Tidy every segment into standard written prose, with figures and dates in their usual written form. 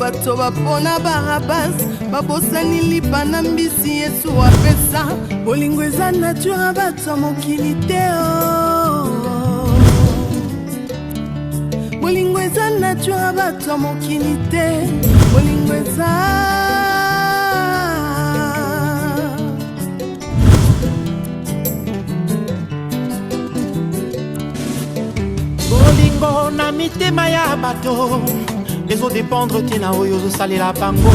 bato bapona Barabas babosani lipa na mbisi Yesu apesa bolingo eza nature bato mokili te bolingo eza nature bato mokili te bolingo eza bolingo na mitema ya bato ezo dépendre tina oyo ozosalela bango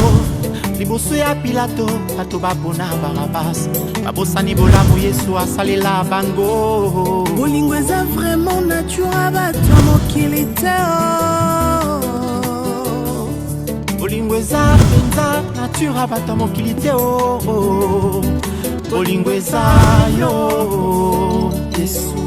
liboso ya Pilato bato bapona Barabas babosani bolamu Yesu asalela bango bolingo eza vraiment nature bato mokili te bolingo eza penza nature bato mokili te bolingo eza yo Yesu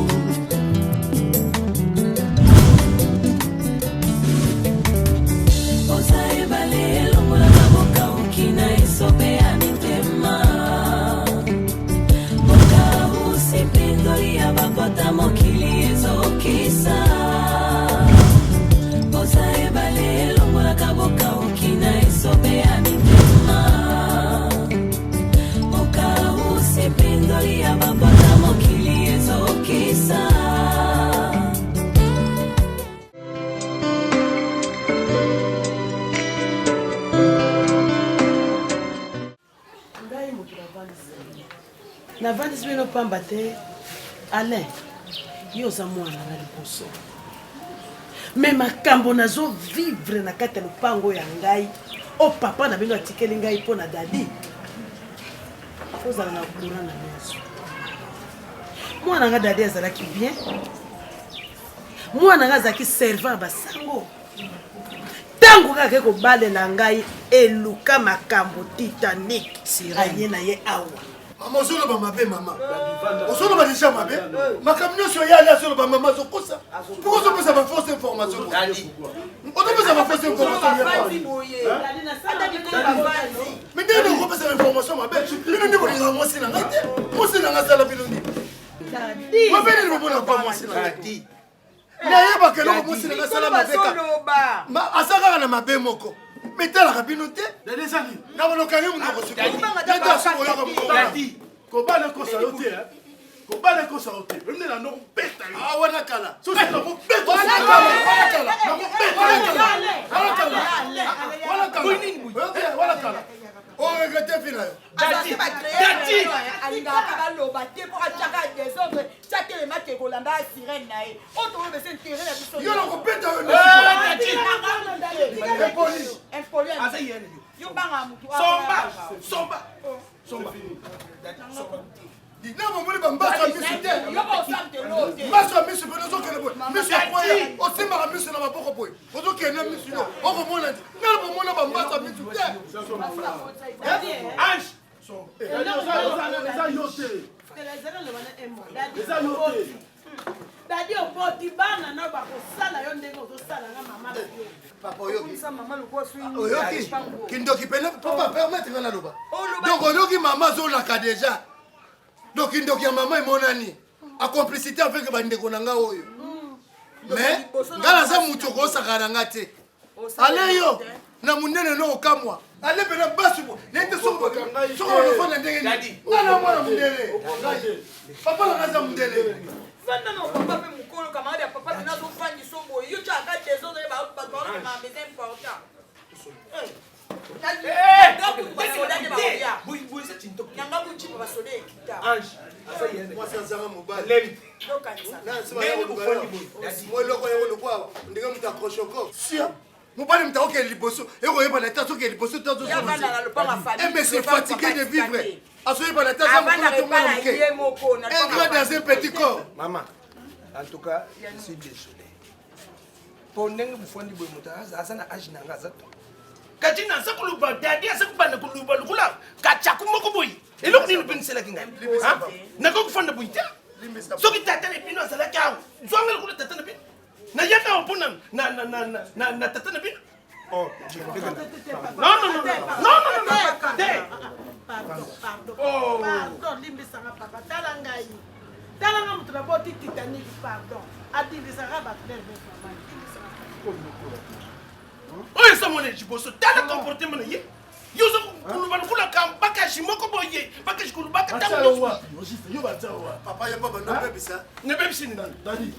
na vandisi bino pamba te Alain yo za mwana na liboso me makambo nazo vivre na kati ya lupango ya ngai o papa na bino atikeli ngai mpo na dadi ozala na courant na meso mwana nga dadi azalaki bien mwana nga azalaki servant basango tango kaka kobalela ngai eluka makambo titanique aye na ye awa Maman, on s'en va mabe maman. On s'en va déjà mabe. Ma camion sur y'a là sur le maman sur ça. Pourquoi on peut savoir fausse information? On peut savoir fausse information. Mais dès qu'on peut savoir information mabe, nous ne pouvons pas moi c'est la ngate. Moi c'est la ngate la biloni. Moi ben ne pouvons pas moi c'est la ngate. Na yeba que nous moi c'est la ngate la mabe. Ma asaka na mabe moko. Mais t'as la rabinoté? Les amis, n'a pas l'occasion de nous recevoir. Dadi, combat le consaloté, hein? Combat le consaloté. Même la non bête. Ah, voilà, Kala. C'est la non bête. Voilà, Kala. Voilà, Kala. Voilà, Kala. On regrette, Phila. Dadi. Alinga kabalo bate pour atchaka des autres. Chacun le match Golanda sirène nae. On trouve que c'est tiré la puissance. Yo la bête. Impoli. Yo banga mutu. Somba. Non, mon mari, mbasa misute. Mbasa misu pe nozo kele boy. Misu akoya. Oti mara misu na maboko boy. Ozo kene misu no. Oko mona ndi. Na bo mona ba mbasa misute. Ange. Dadi opoti bana na bakosala yo ndenge ozosala na mama yo. Papa oyoki. Oyoki. Kindoki pele papa permettre ngana loba. Donc oyoki mama zolaka déjà. Donc kindoki ya mama imonani. A complicité avec bandeko nanga oyo. Mais ngala za mutu ko sakana ngate. Ale yo na munene no okamwa. Ale pena basubo. Nende sombo kangai. Soko no fona ndenge ni. Ngala mwana mundele. Papa la ngaza mundele. Fanda no papa pe mukolo kamari ya papa na zo fanyi sombo. Yo chaka tezo de ba na maison important. Mobali mtaoke liboso eko yeba na taso ke liboso taso mais c'est fatigué de vivre aso yeba na taso un grand dans un petit corps. Maman, en tout cas je suis désolé pour ndenge bufondi boy mutaza asana ajina ngazato kati na sakulu ba dadi asakubana kuluba lukula kachaku moko boy eloko ni lupinisela kinga ha na ko kufanda boy ta soki tata le pino sala kawo zwanga lukula tata na pino na yaka opona na tata na pino oh non pardon limbisanga papa talangai talanga mutu na boti Titanic pardon adibisanga ba clair mama oyo eza mwana liboso tala comportement na ye yo oza koluba lokola bakashi moko boye bakashi kolubaka papa ya papa nobebisa nebebisi nini dadi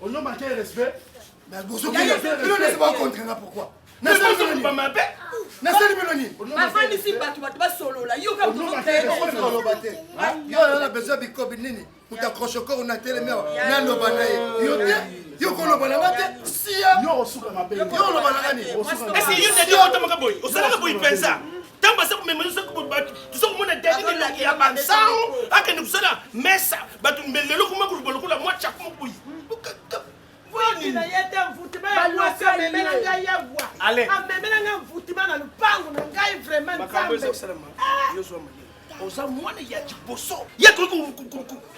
onomake respect mais bino nesi bakontrenga pourquoi nasali bino nini bafandisi bato basolola yo oloba te yo oyona besoin bikobi nini moto accroche kor natelemi awa naloba na ye yo te yo koloba nanga te sia yo oloba nanga nini esi yo nedi otamaka boye osalaka boye mpenza ntango basa komemesa toza komona dadi ya bansango akende kosala mesa bato lelo koma koluba lokola mwa chaku moko boye na ye te mvutima ya mwasi amemela ngai ya wa amemela ngai mvutima na lupango na ngai vraiment nzambe oza mwana ya liboso ye koki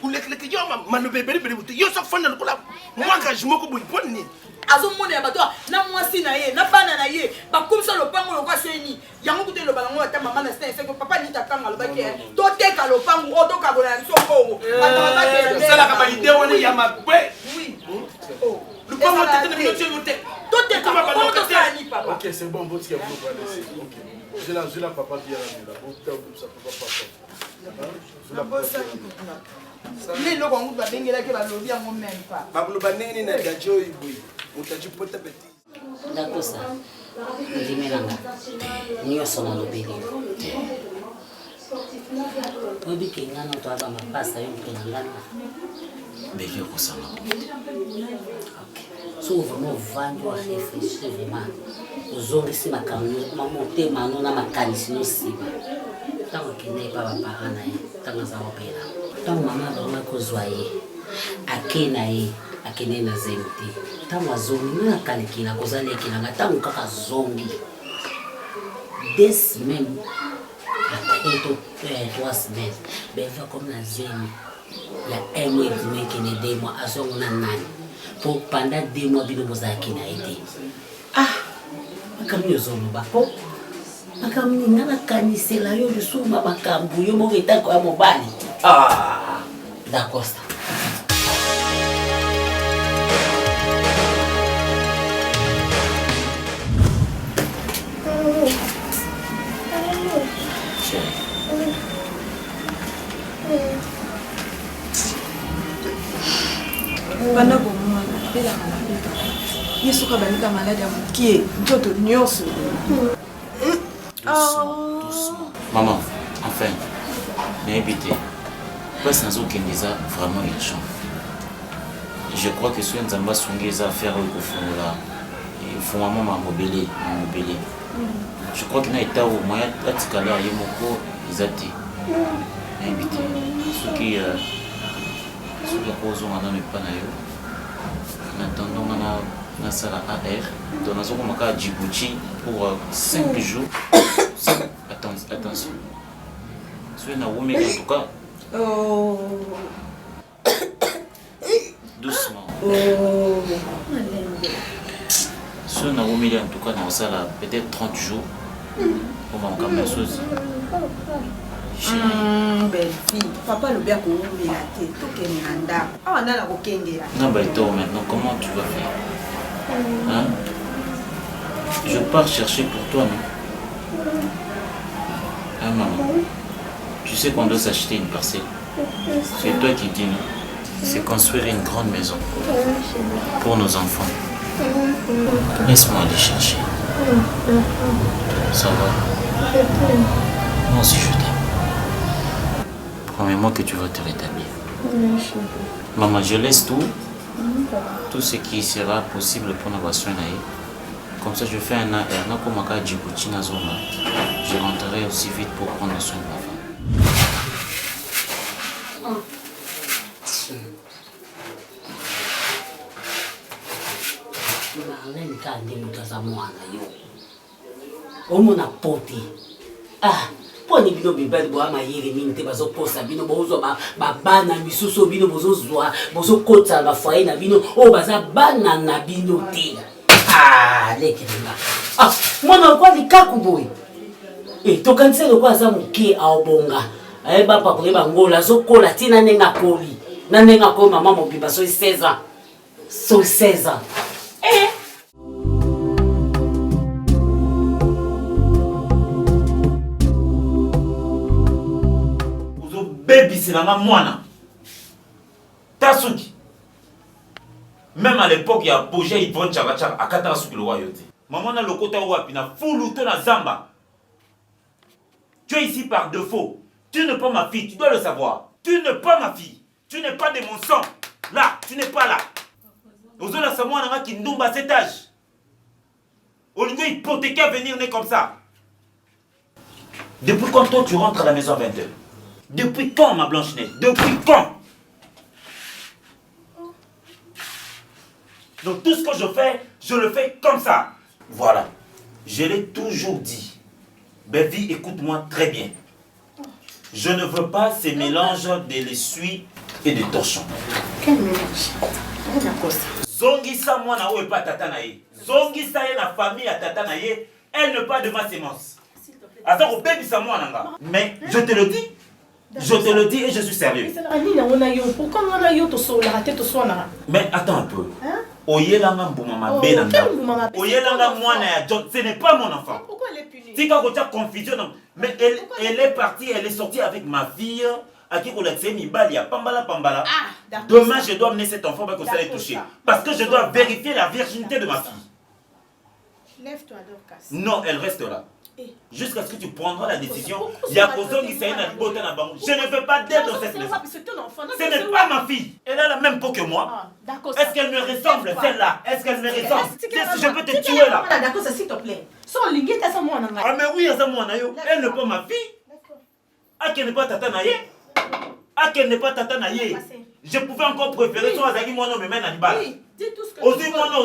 kulekeleke yo maloba ebelebele bute yo so kofanda lokola mwakaji moko boye mpo nini azomona ya bato na mwasi na ye na bana na ye bakomisa lopango lokwa seni yango kutu eloba nango ata mama na sina eseko papa nita kanga alobaki toteka lopango otokabola na biso kongo osalaka balide wana ya mabe lupango tete na bino tie te toteka otosani papa ok c'est bon botika vous parler c'est ok je la papa bien là botika vous ça papa nde eloko yango babengelaki balobi yango même pas baboloba ndenge nini na daji oyo boye motaji pota peti ndakosa ndimelanga nyonso nalobeli te obike ngana toaza mapasa yo mpe na ngana beke okosanga so vraiment ovandi orefléchir vraiment ozongisi makambo motema no na makanisi no nsima ntango akende epa bapara na ye ntango aza opela ntango mama bango kozwa ye ake na ye akende na zemi te ntango azongi nga nakalekela kozalekelanga ntango kaka zongi 2 semaines après 3 semaines beva comme na zemi ya 1 mois et demi ekende 2 mois azongo na nani po pendant 2 mois bino bozalaki na ye te makambo ozoloba po makambo ninga nakanisela yo lisusu makambo yo moko etako ya mobali dacosta bana bomwana belaka na beka ye soki abanika maladi ya mokie nzoto nyonso doucement maman enfin nayebi te place nazokende eza vraiment urgent je crois que soki nzambe asungi eza affaire oyo kofungola efungwamo mobele je crois que na eta o moya atikala ye moko eza te nayebi te soki akozonga nano epa na yo en attendant ngana nasala AR donc nazokomaka à Djibouti pour 5 jours attention soki nawumeli en tout cas doucement soki nawumeli en tout cas naosala peut-être 30 jours pour makambo ya sozi belle fille papa alobi akoumela te tokende na ndako awa nana kokengela Nabaito, maintenant comment tu vas faire hein? Je pars chercher pour toi, non? Hein, maman? Tu sais qu'on doit s'acheter une parcelle. C'est toi qui dis, non? C'est construire une grande maison pour nos enfants. Laisse-moi aller chercher. Ça va? Moi aussi, je t'aime. Promets-moi que tu vas te rétablir. Maman, je laisse tout ce qui sera possible pour nos soins. Comme ça, je fais un AR. Je rentrerai aussi vite pour prendre soin de ma femme. Marlène, quand poni bino bibali boa mayele mingi te bazoposa bino bozwa babana misusu bino bozozwa bozokota bafoye na bino oyo baza bana na bino te lekelenga mwana okwa likaku boye tokanisa lokwa aza moke aobonga bapakole bangola azokola ti na ndenge akoli na ndenge akoli mama mobimba so 16 ans baby c'est nanga mwana. Tasuki. Même à l'époque, il y a Boja Yvonne Chagacha à Katara Suki le royauté. Maman na lokota wapina fuluto na zamba. Tu es ici par défaut. Tu n'es pas ma fille, tu dois le savoir. Tu n'es pas ma fille. Tu n'es pas de mon sang. Là, tu n'es pas là. Ozola Samoa n'a qui n'oumba à cet âge. Olingo hypothéqué à venir né comme ça. Depuis quand toi tu rentres à la maison à 20h? Depuis quand ma Blanche-Neige? Depuis quand? Donc tout ce que je le fais comme ça. Voilà. Je l'ai toujours dit. Baby, écoute-moi très bien. Je ne veux pas ces mélanges de l'essuie et de torchon. Quel mélange? Zongisa moi na ou pas tata na ye. Zongisa ye na famille à tata na ye. Elle ne pas de ma sémence. Attends, au baby ça moi nanga. Mais je te le dis. Je te le dis et je suis sérieux. Pourquoi on a eu tout ça? Mais attends un peu. Oyelanga Boumama Benanga. Oyelanga Mwana ya John. Ce n'est pas mon enfant. Pourquoi elle est punie? Si quand tu as confusion, mais elle est partie, elle est sortie avec ma fille. À qui on a dit Mibali à Pambala Pambala. Demain, je dois amener cet enfant pour que ça ait touché. Parce que je dois vérifier la virginité de ma fille. Lève-toi, Dorcas. Non, elle reste là. Jusqu'à ce que tu prendras la décision. Il y a Kozo qui s'est boté dans le je ne veux pas d'être dans cette maison. Ce n'est pas ma fille. Elle a la même peau que moi. Est-ce qu'elle me ressemble, celle-là? Est-ce qu'elle me ressemble? Je peux te tuer là. D'accord, s'il te plaît. Ah mais oui, elle n'est pas ma fille. Ah qu'elle n'est pas tata naïe. Ah qu'elle n'est pas tata naïe. Je pouvais encore préférer son Azagi moi non mais maintenant il bat. Aussi moi non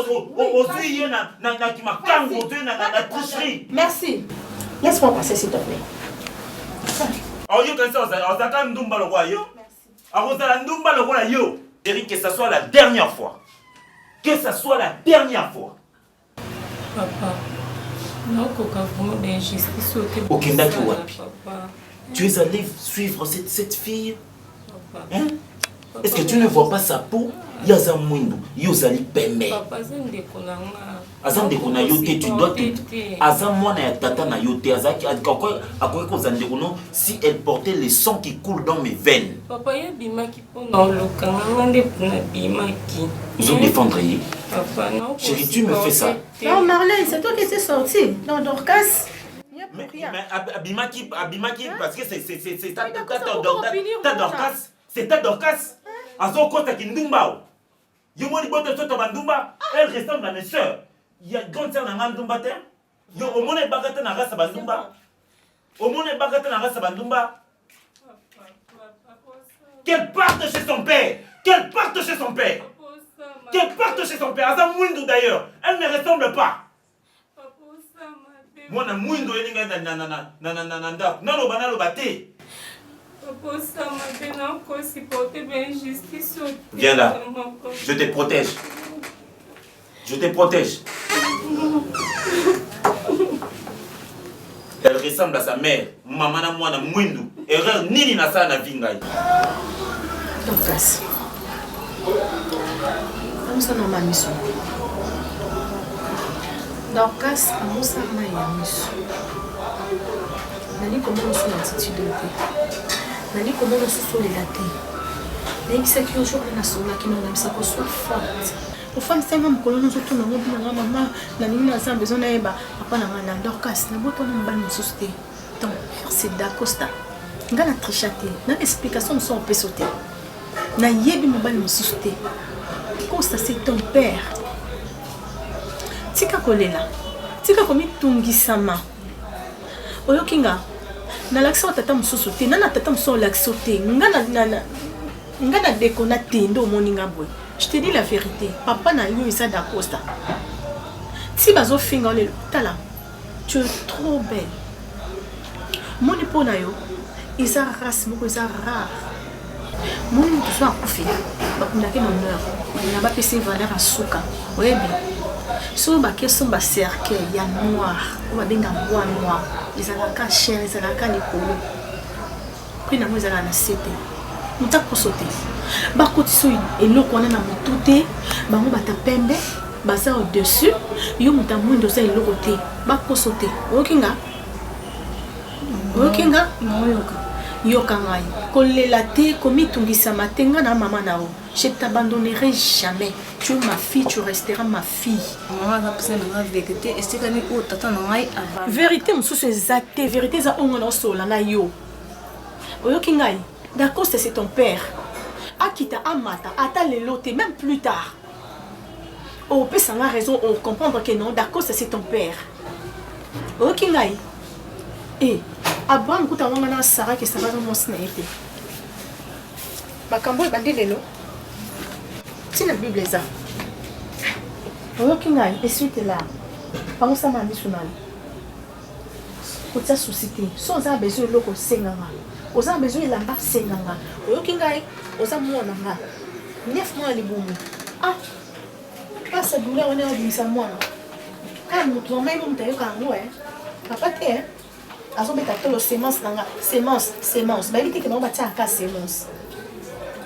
aussi il y a qui m'a kangou na tricherie. Merci. Laisse-moi passer s'il te plaît. Oh yo quand ça on ndumba le roi yo. Ah on ça ndumba le roi yo. Eric que ça soit la dernière fois. Que ça soit la dernière fois. Papa. Non coca vraiment d'injustice au Okendaki wapi. Tu es allé suivre cette fille? Hein? Est-ce que tu ne vois pas sa peau? Yaza Mwindo, Yozali Peme. Azam de kona yote, tu dois te. Azam mwana ya tata na yote, azaki akoye ko zande kono si elle portait le sang qui coule dans mes veines. Papa ya bimaki pona lokanga ngande pona bimaki. Ils ont défendre. Papa non. Chérie, tu me fais ça. Non Marlène, c'est toi qui es sorti. Non Dorcas. Mais Abimaki parce que c'est ta Dorcas. C'est ta Dorcas. Azo kota kindumba. Yo moni bote soto bandumba, elle ressemble à mes sœurs. Il y a grande sœur na ndumba te. Yo omone bagata na rasa bandumba. Omone bagata na rasa bandumba. Qu'elle parte chez son père. Qu'elle parte chez son père. Qu'elle parte chez son père. Aza Mwindo d'ailleurs. Elle ne ressemble pas. Moi na Mwindo elinga na nalo banalo bate. Viens là. Je te protège. Je te protège. Elle ressemble à sa mère. Maman na moi na Mwindo. Erreur nini na sa na vingai. Dorcas. Vamos a normal miso. Dorcas, vamos a maya miso. Nani comment on se l'attitude de Nani comment on se sent les latés. Mais c'est que aujourd'hui on a son là qui nous aime ça qu'on soit forte. Au fond c'est même que nous autres nous avons maman nani nous avons besoin d'aiba papa na mana Dorcas na boto na mbali mususte. Donc c'est d'Acosta. Ngana trichate na explication sont peut sauter. Na yebi mbali mususte. Costa c'est ton père. Tika kolela. Tika komi tungisama. Oyokinga na l'accent tata mususu te na tata mususu l'accent te ngana dekona te ndo moninga boy. Je te dis la vérité, papa na yo isa d'Acosta. Si bazo finga le tala. Tu es trop belle. Mon époux na yo isa race moko isa rare. Mon tout soit akufi. Ba kunake na honneur. Na ba pesi valeur à suka. Oui bien. So ba question ba cercle ya noir. On va benga bois noir. Les alaka cher, les alaka les colo. Puis na mo ezala na cité. Muta ko sauter. Ba kotiso eloko na mututé, bango bata pembe, baza au dessus, yo muta mwindo za eloko te. Ba ko sauter. Okinga? Okinga? Moyoka. yoka ngai kolela te komitungisama te nga na mama na o je t'abandonnerai jamais. Tu es ma fille, tu resteras ma fille. Vérité mosusu eza te, vérité eza ongo na osola na yo oyoki ngai. D'accord, c'est ton père akita amata ata lelo te, même plus tard oh peut ça a raison, on comprendre que non. D'accord, c'est ton père oyoki ngai. Eh Abraham kuta wanga na Sarah ke Sarah mo sina ete makambo ebandi lelo tina Bible eza oyoki ngai esuite la pango sama misunali kotia société so oza besoin loko senganga oza besoin elamba senganga oyoki ngai oza mwana nga 9 mois libumu ah pasa douleur on est obimisa mwana quand mutu mai mutu ayoka ngo papa te azobeta tolo sémence nanga sémence bayebi te ke batia aka sémence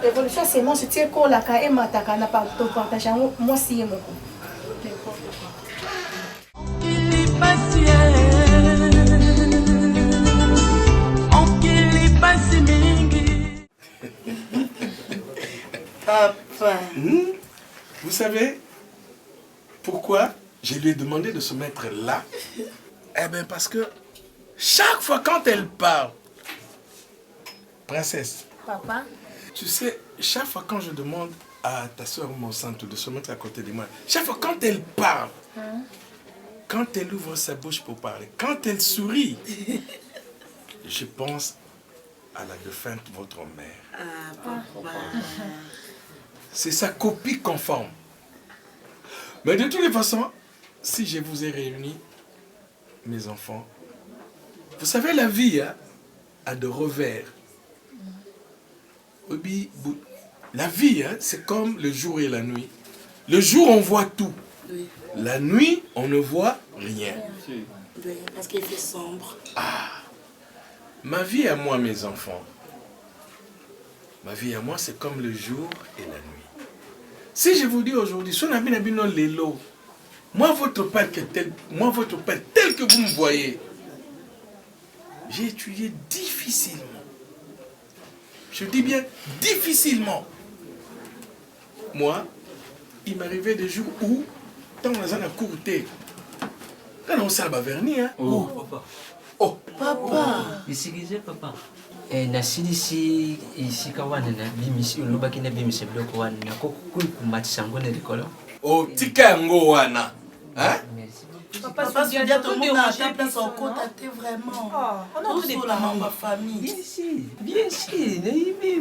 évolution sémence tie kolaka emataka na partage yango mwasi ye moko. Papa. Vous savez pourquoi je lui ai demandé de se mettre là? Eh bien parce que chaque fois quand elle parle, princesse, Papa, tu sais, chaque fois quand je demande à ta soeur Monsanto de se mettre à côté de moi, chaque fois quand elle parle, quand elle ouvre sa bouche pour parler, quand elle sourit, je pense à la défunte votre mère. Ah, papa. C'est sa copie conforme. Mais de toutes les façons, si je vous ai réunis, mes enfants, vous savez, la vie a de revers. La vie, c'est comme le jour et la nuit. Le jour, on voit tout. Oui. La nuit, on ne voit rien. Oui, parce qu'il fait sombre. Ah, ma vie à moi, mes enfants, ma vie à moi, c'est comme le jour et la nuit. Si je vous dis aujourd'hui, moi, votre père tel que vous me voyez, j'ai étudié difficilement. Je dis bien difficilement. Moi, il m'arrivait des jours où, tant on a courté, quand on s'est verni, hein. Oh, papa. Oh, papa. Excusez, papa. Nasilisi isika wana na bimisi ulobaki na bimisi bloko wana na kokukui kumatisa ngone likolo. Oh, tika yango wana. Hein? Papa, si tu dis à ton monde à ta place, on compte à te vraiment. On a tous la ma famille. Bien sûr,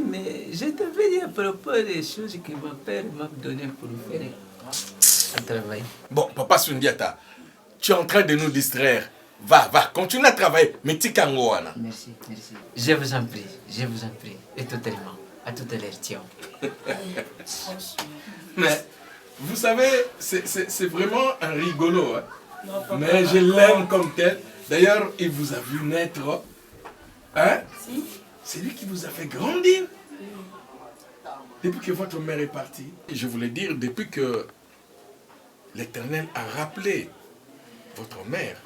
mais je te veux dire à propos des choses que mon père m'a donné pour faire un travail. Bon, papa Sundiata, tu es en train de nous distraire. Va, continue à travailler. Mais tika yango wana. Merci. Je vous en prie. Et totalement. À tout à l'heure, tiens. Mais, vous savez, c'est vraiment un rigolo. Hein? Non, papa, mais je l'aime comme tel. D'ailleurs, il vous a vu naître. Hein? Si. C'est lui qui vous a fait grandir. Depuis que votre mère est partie. Et je voulais dire, depuis que l'Éternel a rappelé votre mère,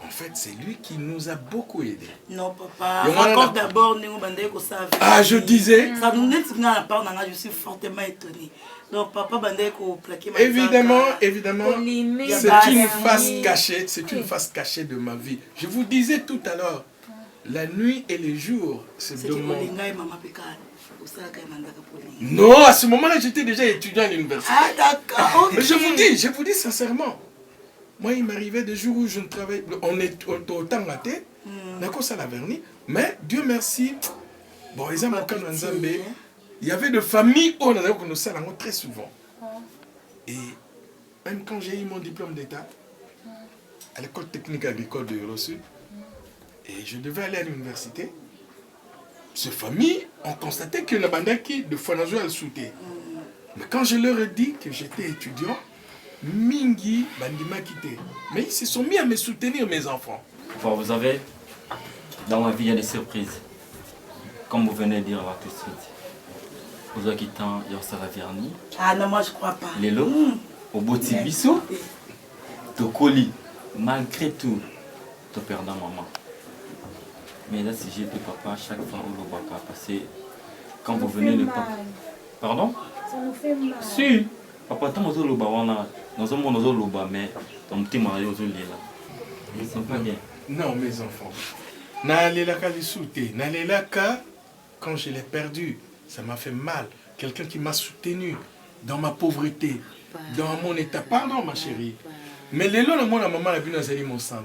en fait, c'est lui qui nous a beaucoup aidés. Non, papa. Encore d'abord, nous avons savait. Ah, je disais. Ça nous dit que je suis fortement étonné. Donc, papa, plaqué. Évidemment, c'est une face cachée. C'est une face cachée de ma vie. Je vous disais tout à l'heure, la nuit et le jour, c'est de mon... Non, à ce moment-là, j'étais déjà étudiant à l'université. Ah, d'accord. Mais je vous dis sincèrement. Moi, il m'arrivait des jours où je ne travaillais. On est autant raté. D'accord, ça l'a verni. Mais Dieu merci. Bon, ils ont il y avait des familles où on a connu ça très souvent. Et même quand j'ai eu mon diplôme d'état, à l'école technique agricole de Eurosud, et je devais aller à l'université, ces familles ont constaté que la bandaki de Fonazo elle sautait. Mais quand je leur ai dit que j'étais étudiant, Mingi, Bandima quitté. Mais ils se sont mis à me soutenir, mes enfants. Bon, vous savez, dans ma vie, il y a des surprises. Comme vous venez de dire là tout de suite. Vous avez quitté Yorsara Verni. Ah non, moi je crois pas. Les lots, au bout de Bissou, tu colis, malgré tout, tu perds maman. Mais là, si j'étais papa, chaque fois au Lobaka, parce que quand vous venez le papa. Pardon? Ça nous fait mal. Si! Papa, tant que Loba, nous sommes Loba, mais ton petit mari aux là. Ils sont pas bien. Non, mes enfants. Nalelaka les souté. Nalelaka, quand je l'ai perdu, ça m'a fait mal. Quelqu'un qui m'a soutenu dans ma pauvreté, dans mon état. Pardon, ma chérie. Mais les lois, la maman a vu dans mon centre.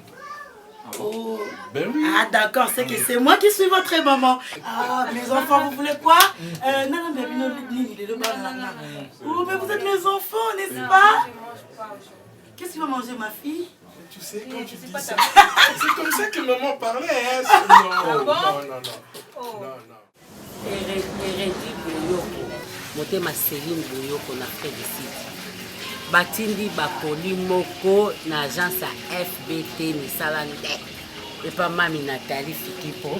Oh. Ben oui. Ah d'accord, c'est que c'est moi qui suis votre maman. Ah, mes enfants, vous voulez quoi? Non, mais vous êtes mes enfants, n'est-ce pas? Qu'est-ce que tu vas manger, ma fille? Tu sais, quand tu dis ça, c'est comme ça que maman parlait. Hein? Non, non. Héredi Boyoko, motema Céline Boyoko na près de site. Batindi bakoli moko na agence à FBT misala nde. Et pas mami Nathalie Fikipo.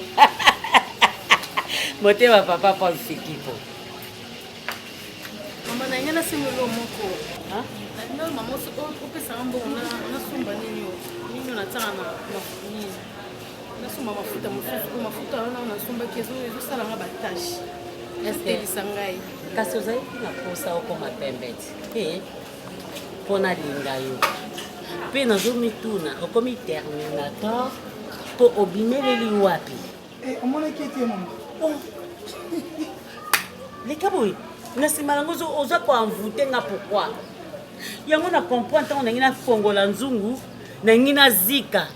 Motema papa Paul Fikipo. Maman na ngana simolo moko. Hein? Na maman so o pesa ngo na sumba nini yo. Nini na tsana na nini. Na sumba mafuta na sumba kezo sala nga batashi. Est-ce sangai? Kasi ozali na posa okoma pembeti. Pona linga yo. Pe nazomituna okomi Terminator po obimeleli wapi. Omona kiti mama. Oh. Lekaboy, na simalango oza ko envoûter nga pourquoi? Yango na comprendre tant na ngina fongola nzungu na ngina zika.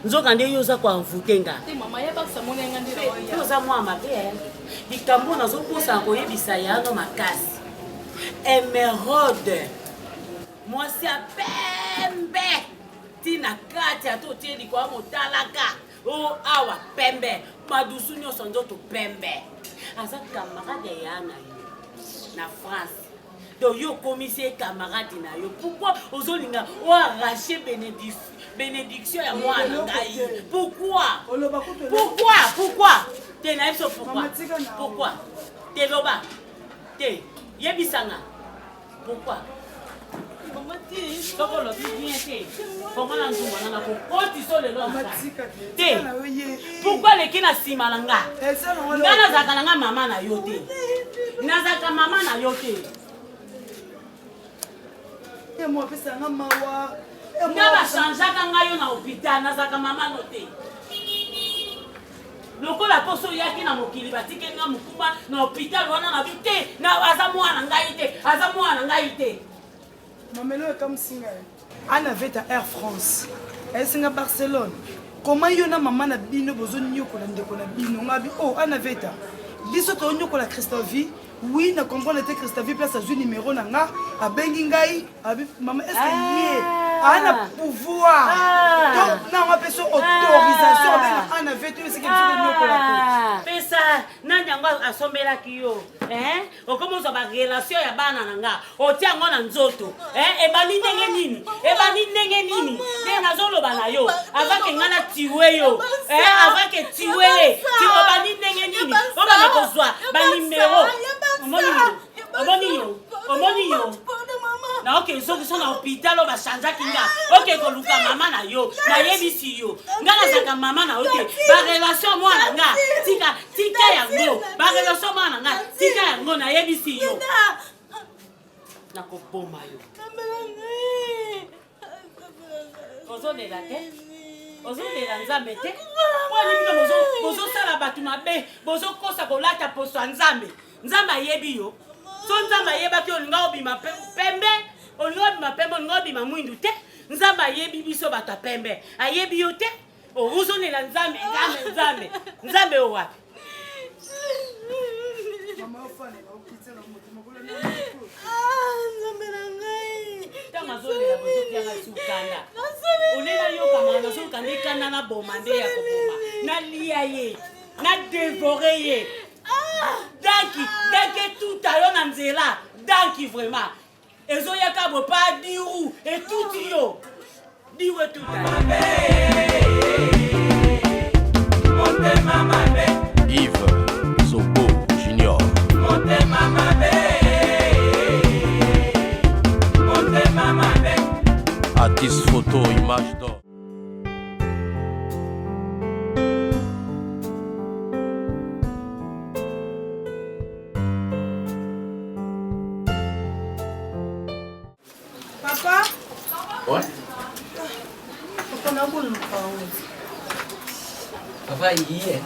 Nzoka nde yo oza ko envoûter nga. Te mama ya bakisa mona nga ndira wa. Yo oza mwa mabe. Likambo nazokosa koyebisa yano makasi. Emeraude. Moi c'est à pembe. Tina kati atotieli kwa motalaka. Oh awa pembe. Madusu nyonso nzoto pembe. Aza camarade yana na France. Donc yo commissaire camarade na yo. Pourquoi ozolinga o arracher bénédiction ya moi na ngai? Pourquoi? Pourquoi? Te na biso pourquoi? Te loba. Te yebisanga. Pourquoi? Maman ti. Soko lo bien te. Comment la nzunga na ko koti so le lo. Te. Pourquoi le kina simalanga? Ngana zaka nga mama na yo te. Nazaka mama na yo te. Et moi pesa nga mawa. Ngaba changeaka nga yo na hôpital nazaka mama no te. Lokola poso yaki na mokili batike nga mukumba na hôpital wana na bite na azamoa na ngai te. Mamelo est comme singa. Anna avait à Air France. Elle singa Barcelone. Comment yona maman na bino bozo nyoko na ndeko na bino ngabi oh Anna avait à. Biso to nyoko la Christophe. Oui, na comprendre était Christophe place à numéro na nga a bengi ngai abi maman est-ce que Anna pouvoir. Donc na on appelle ça autorisation avec Anna avait tout ce que tu nyoko la. Pesa na nyango asombela kiyo. O comment ça va relation ya bana nanga. O tia ngo na nzoto. E bani ndenge nini. Te nazolo bana yo. Avant que ngana tiwe yo. Avant que tiwele. Ti o bani ndenge nini. O bana kozwa ba numéro. Omoni yo. Na ok so na hôpital o ba chanja kinga. Ok ko luka mama na yo. Na yebisi yo. Ngana zaka mama na ote. Ba relation moi na nga. Tika yango. Ba relation moi na nga. Tika yango na yebisi yo. Na ko bomba yo. Ozonela te. Ozonela nzambe te. Wani mino bozo sala batu mabe. Bozo kosa kolata poso nzambe. Nzamba yebi yo. So nzamba yeba ki olinga obima pembe. Olinga obima pembe, olinga obima mwindu te. Nzamba yebi biso bata pembe. Ayebi yo te. Ozonela nzambe. Nzambe o wapi? Mama ofane ba okitse na moto mokola na. Nzambe na ngai. Tama zonela bozo tianga sukanda. Olela yo kama na so kandi kana na bomande ya koboma. Na lia ye. Na dévorer ye. Danki tout à l'heure dans zela. Danki vraiment. Ezo yaka bo pa diou et tout yo. Diou tout à l'heure. Yves Zobo Junior. Artiste photo, image d'or. Papa? Ouais. Papa, n'a pas le Papa, hier,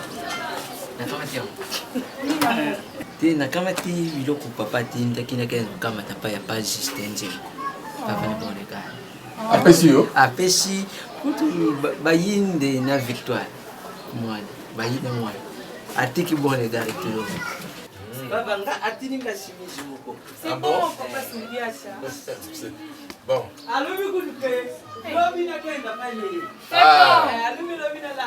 te nakamati biloko papa atindaki nake nokamata mpa ya pa justin nzembo papa ne boneka apesi yo apesi kutu bayinde na victoire mwana bayinde mwana atiki bonega retiro baba nga atini nga simisi moko C'est bon, papa, c'est bien ça. Bon.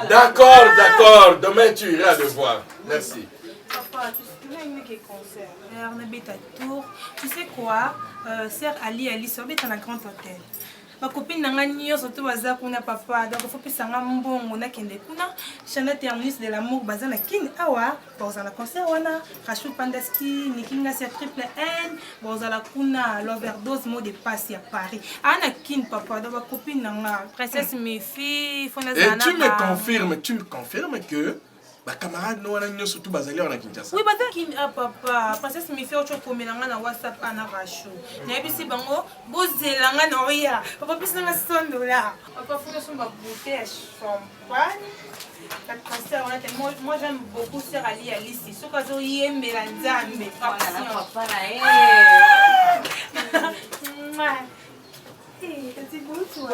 D'accord. Demain, tu iras le voir. Merci. Papa, tu sais qu'il concert. On habite à Tours. Tu sais quoi? Sœur Ali sort dans un grand hôtel. Ma copine n'a pas surtout baza kuna papa. Donc il faut que ça mbongo on a kende kuna. Chanel terminus de l'amour baza na kin awa. Dans un concert wana. Rachel Pandaski, Nikinga c'est triple N. Dans la kuna l'overdose mot de passe à Paris. Ana kin papa. Donc ma copine n'a princesse mes filles. Et tu me confirmes que ma camarade nous a surtout basé en Kinshasa. Oui, parce que papa, princesse me fait autre chose na WhatsApp na Rachel. Na bisi bango bozelanga na oya. Papa pisa na $100. Papa faut que son bouteille champagne. La concert on a moi j'aime beaucoup Sœur Ali ici. Ce que zo yembe la nzambe. Papa na eh. C'est beau toi.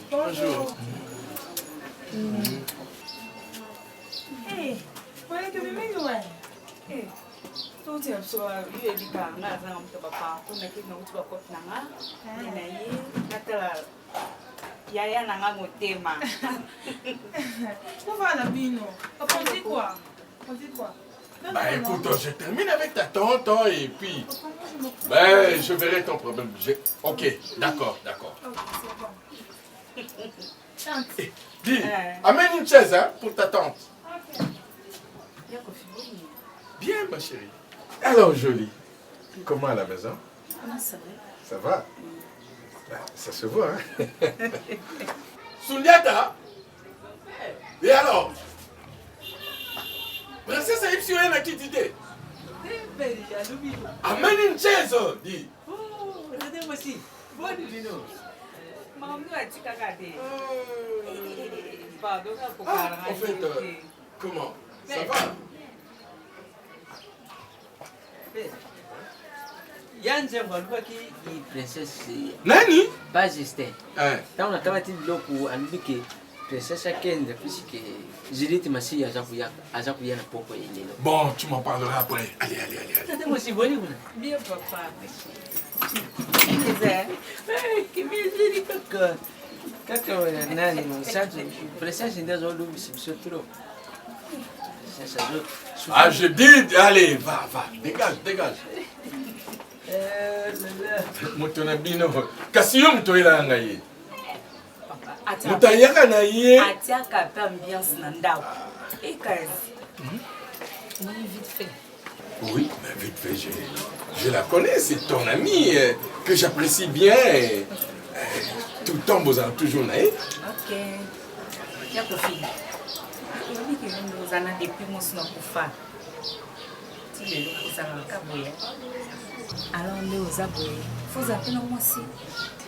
Bonjour. Hey, voilà que bébé nous hey. Tout est sur lui et Bika, on a un papa, on a quelque chose à côté nanga, naïe, natala, yaya nanga motema. Pourquoi la bino? Papa on dit quoi? Bah écoute, je termine avec ta tante et puis ben je verrai ton problème. Ok, d'accord. Dis, amène une chaise hein, pour ta tante. Bien ma chérie. Alors jolie, comment à la maison? Ça va? Ça se voit hein. Sundiata. Et alors? Princesse Aïpsi a qui t'idée? Amène une chaise, dis. regardez-moi aussi. Bonne vino. Maman a dit cacaté. En fait, comment? Ça va? Yanze walibaki princesse nani ba Justin tant on a kamati biloko alibike princesse akende puisque Juliette Masi aza kuya na poko yelelo. Bon, tu m'en parleras après. Allez. Moi aussi bonne. Bien papa. Kaka nani no santo princesse ndazo lubi trop. Ah, je dis, allez, va, dégage. Motonabino, Kassio Mtoila Naye. Moutayaka Naye. Atiaka peu ambiance Nandao. Et Kazi. Vite fait. Oui, mais vite fait, je la connais, c'est ton amie que j'apprécie bien. Tout le temps, vous avez toujours Naye. Ok. Y'a Kofi. Nous avons depuis mon son kufa. Tu les locaux à Kaboya. Alors nous aux aboyés. Faut appeler moi aussi.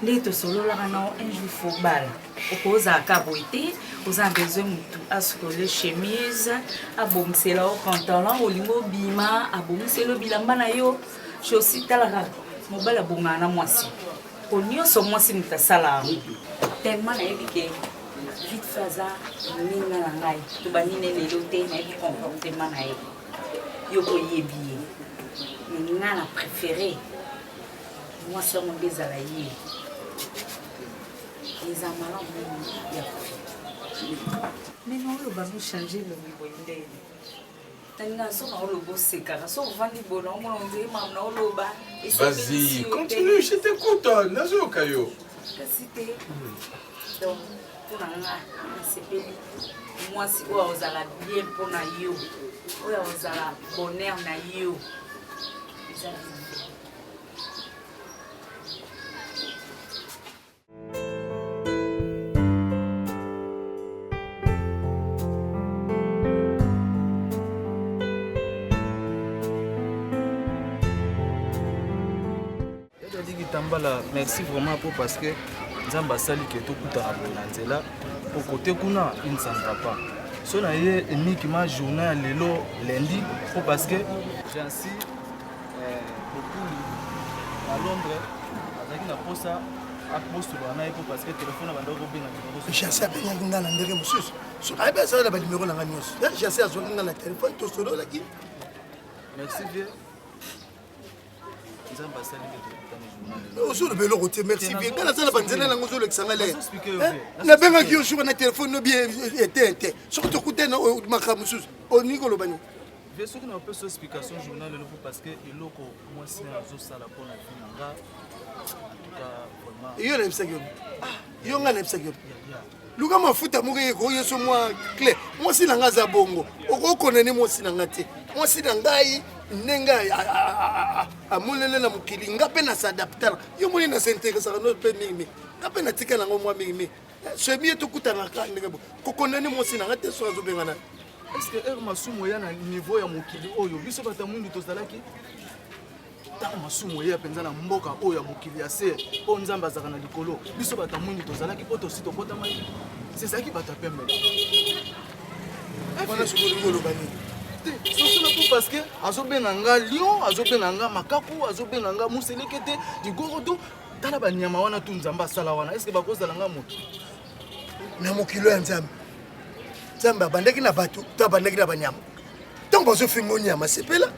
Les deux solos là non un jour faut balle. Au cause à Kaboité, aux a besoin à ce que les chemises, à bomser là au pantalon, au limo bima, à bomser le bilamba na yo. Je aussi talara. Mon bal à bomber na moi aussi. Au nio so moi si muta sala. Tellement na ebike. Vite faza minga na ngai to banine lelo te na bi comportement na ye yo ko yebi minga na préféré moi c'est mon bezala ye les amalants ya mais non le babu changer le niveau ndé tanga so na lo boseka so vandi bona mo ndé mam na lo ba vas-y continue je t'écoute nazo kayo cité donc moi si vous allez bien pour na yo vous allez bonheur na yo Kitambala, merci vraiment pour parce que Nzamba sali que tout kuta abonanzela au côté kuna il ne s'en va pas. So na ye uniquement journal lelo lundi pour parce que j'ai ainsi beaucoup à Londres avec la poste à poste là pour parce que téléphone va donc bien na j'ai assez bien ngana na ndenge mususu so ai ba ça la numéro na nganyos j'ai assez azwa ngana na téléphone to solo la ki merci bien Nzamba sali que Ozo belo roté merci bien kana sala banzela na ngozo lekisanga le na benga ki oshua na téléphone no bien était surtout kuté na makamususu oniko lo bani je sais que na peu so explication journal le parce que iloko moi c'est azo sala pour na finanga iyo na bisagyo iyo ngana bisagyo luka mafuta muke ko yeso moi clé moi si nanga za bongo okokona ne moi si nanga te moi si ngai nenga amulele na mukili ngape na s'adapter yo moni na s'intéresse à notre pays mais ngape na tika na moi mais c'est mieux to kutana ka ndenge bo kokona ne moi si nanga te so azo bengana est-ce que er masumo ya na niveau ya mukili oyo biso bata mundu tozalaki ta masumo ya penza na mboka oyo ya mukili ya se o nzamba zaka na likolo biso bata mundu tozalaki poto sito bota mai c'est ça qui bata pembe wana sukulu ngolo bani surtout parce que azobenanga lion azobenanga makaku azobenanga muselekete digorodo tala banyama wana tu nzamba sala wana est-ce que bakozalanga moto na mokilo ya nzamba nzamba bandaki na bato to bandaki na banyama donc bazofinga nyama sepela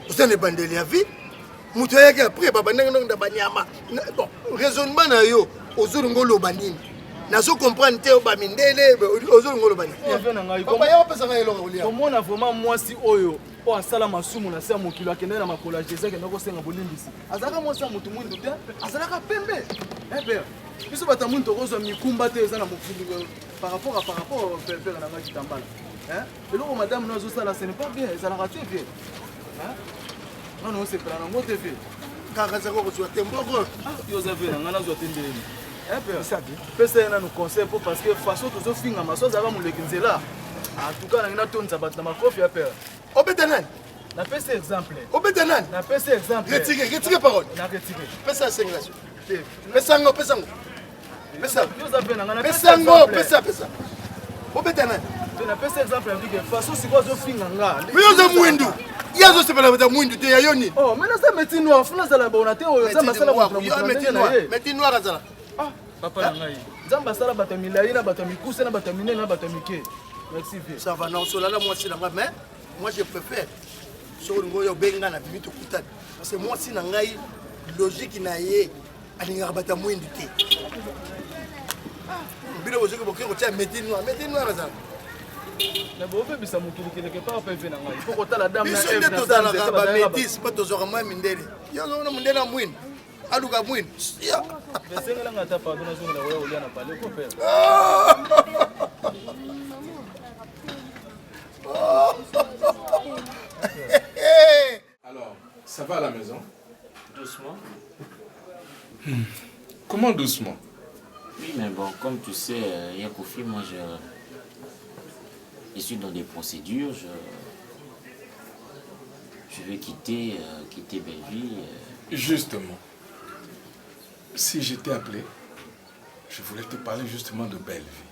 osane bandeli ya vie moto yake après babandaki na banyama bon raisonnement na yo ozolungo loba nini nazo comprendre te ba mindele ozolungo loba nini papa ya pesa ngai eloko olia komona vraiment mwasi oyo po asala masumu na sa mokilo akende na makola Jésus ke nako senga bolimbisi azaka mwasi mutu mwindu te azalaka pembe père biso bata mwindu tokozwa mikumba te eza na mokili par rapport père na ngaki tambala eloko madame no azosala ce n'est pas bien ezalaka te bien non c'est pas nango te fait kaka zako kozwa te mboko yo za ve na ngana zwa te ndeni pesa na nous conseil pour parce que façon tozo finga maso zaka muleki nzela en tout cas na tonza bat na makofi ya père obetanani na pesa exemple obetanani na pesa exemple retire parole na retire pesa sengation pesango pesa yo za ve na ngana pesa obetanani na pesa exemple avec façon siko zo finga nga yo za mwindu yazo sepela bata mwindu te ya yoni oh mais na ça métier noir funa zala bona te o za masala mo métier noir azala papa na ngai nzamba sala bata milai na bata mikuse na bata minene na bata mike merci bien ça va non cela là moi c'est là mais moi je préfère sur ngo yo benga na bitu kutana parce que moi si na ngai logique na ye alinga bata mwindu te bilo bozoko bokero tia métier noir azala na bobe bisa mukili quelque part pa vena ngai faut kota la dame na F na tozala ka ba métis pas tozora moi mindele yo na mundela mwindu aluka mwindu ya besengela ngata pardon na zonga wewe ulia na pale ko père Alors, ça va à la maison? Doucement. Comment doucement? Oui, mais bon, comme tu sais, Yakofi, moi je suis dans des procédures. Je vais quitter Belleville. Justement. Si je t'ai appelé, je voulais te parler justement de Belleville.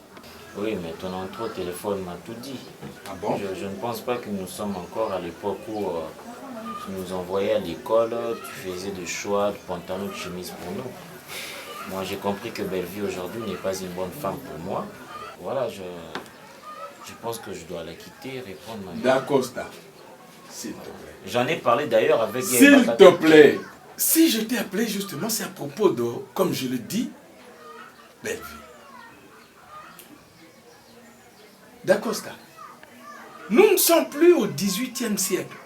Oui, mais ton entrée au téléphone m'a tout dit. Ah bon? Je ne pense pas que nous sommes encore à l'époque où tu nous envoyais à l'école, tu faisais des choix de pantalons, de chemises pour nous. Moi, j'ai compris que Belleville aujourd'hui n'est pas une bonne femme pour moi. Voilà, je pense que je dois la quitter et répondre ma vie. D'Acosta, s'il te plaît. J'en ai parlé d'ailleurs avec... S'il te plaît. Si je t'ai appelé justement, c'est à propos de, comme je le dis, Belleville. D'Acosta, nous ne sommes plus au 18e siècle.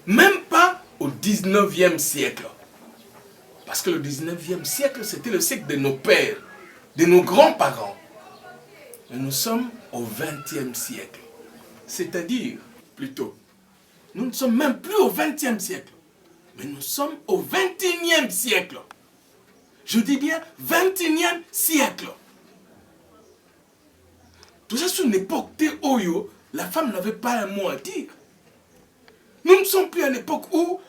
Même pas au 19e siècle. Parce que le 19e siècle, c'était le siècle de nos pères, de nos grands-parents. Mais nous sommes au 20e siècle. C'est-à-dire, plutôt, nous ne sommes même plus au 20e siècle. Mais nous sommes au 21e siècle. Je dis bien 21e siècle. Tout ça sur une époque où la femme n'avait pas un mot à dire. Nous ne sommes plus à l'époque où...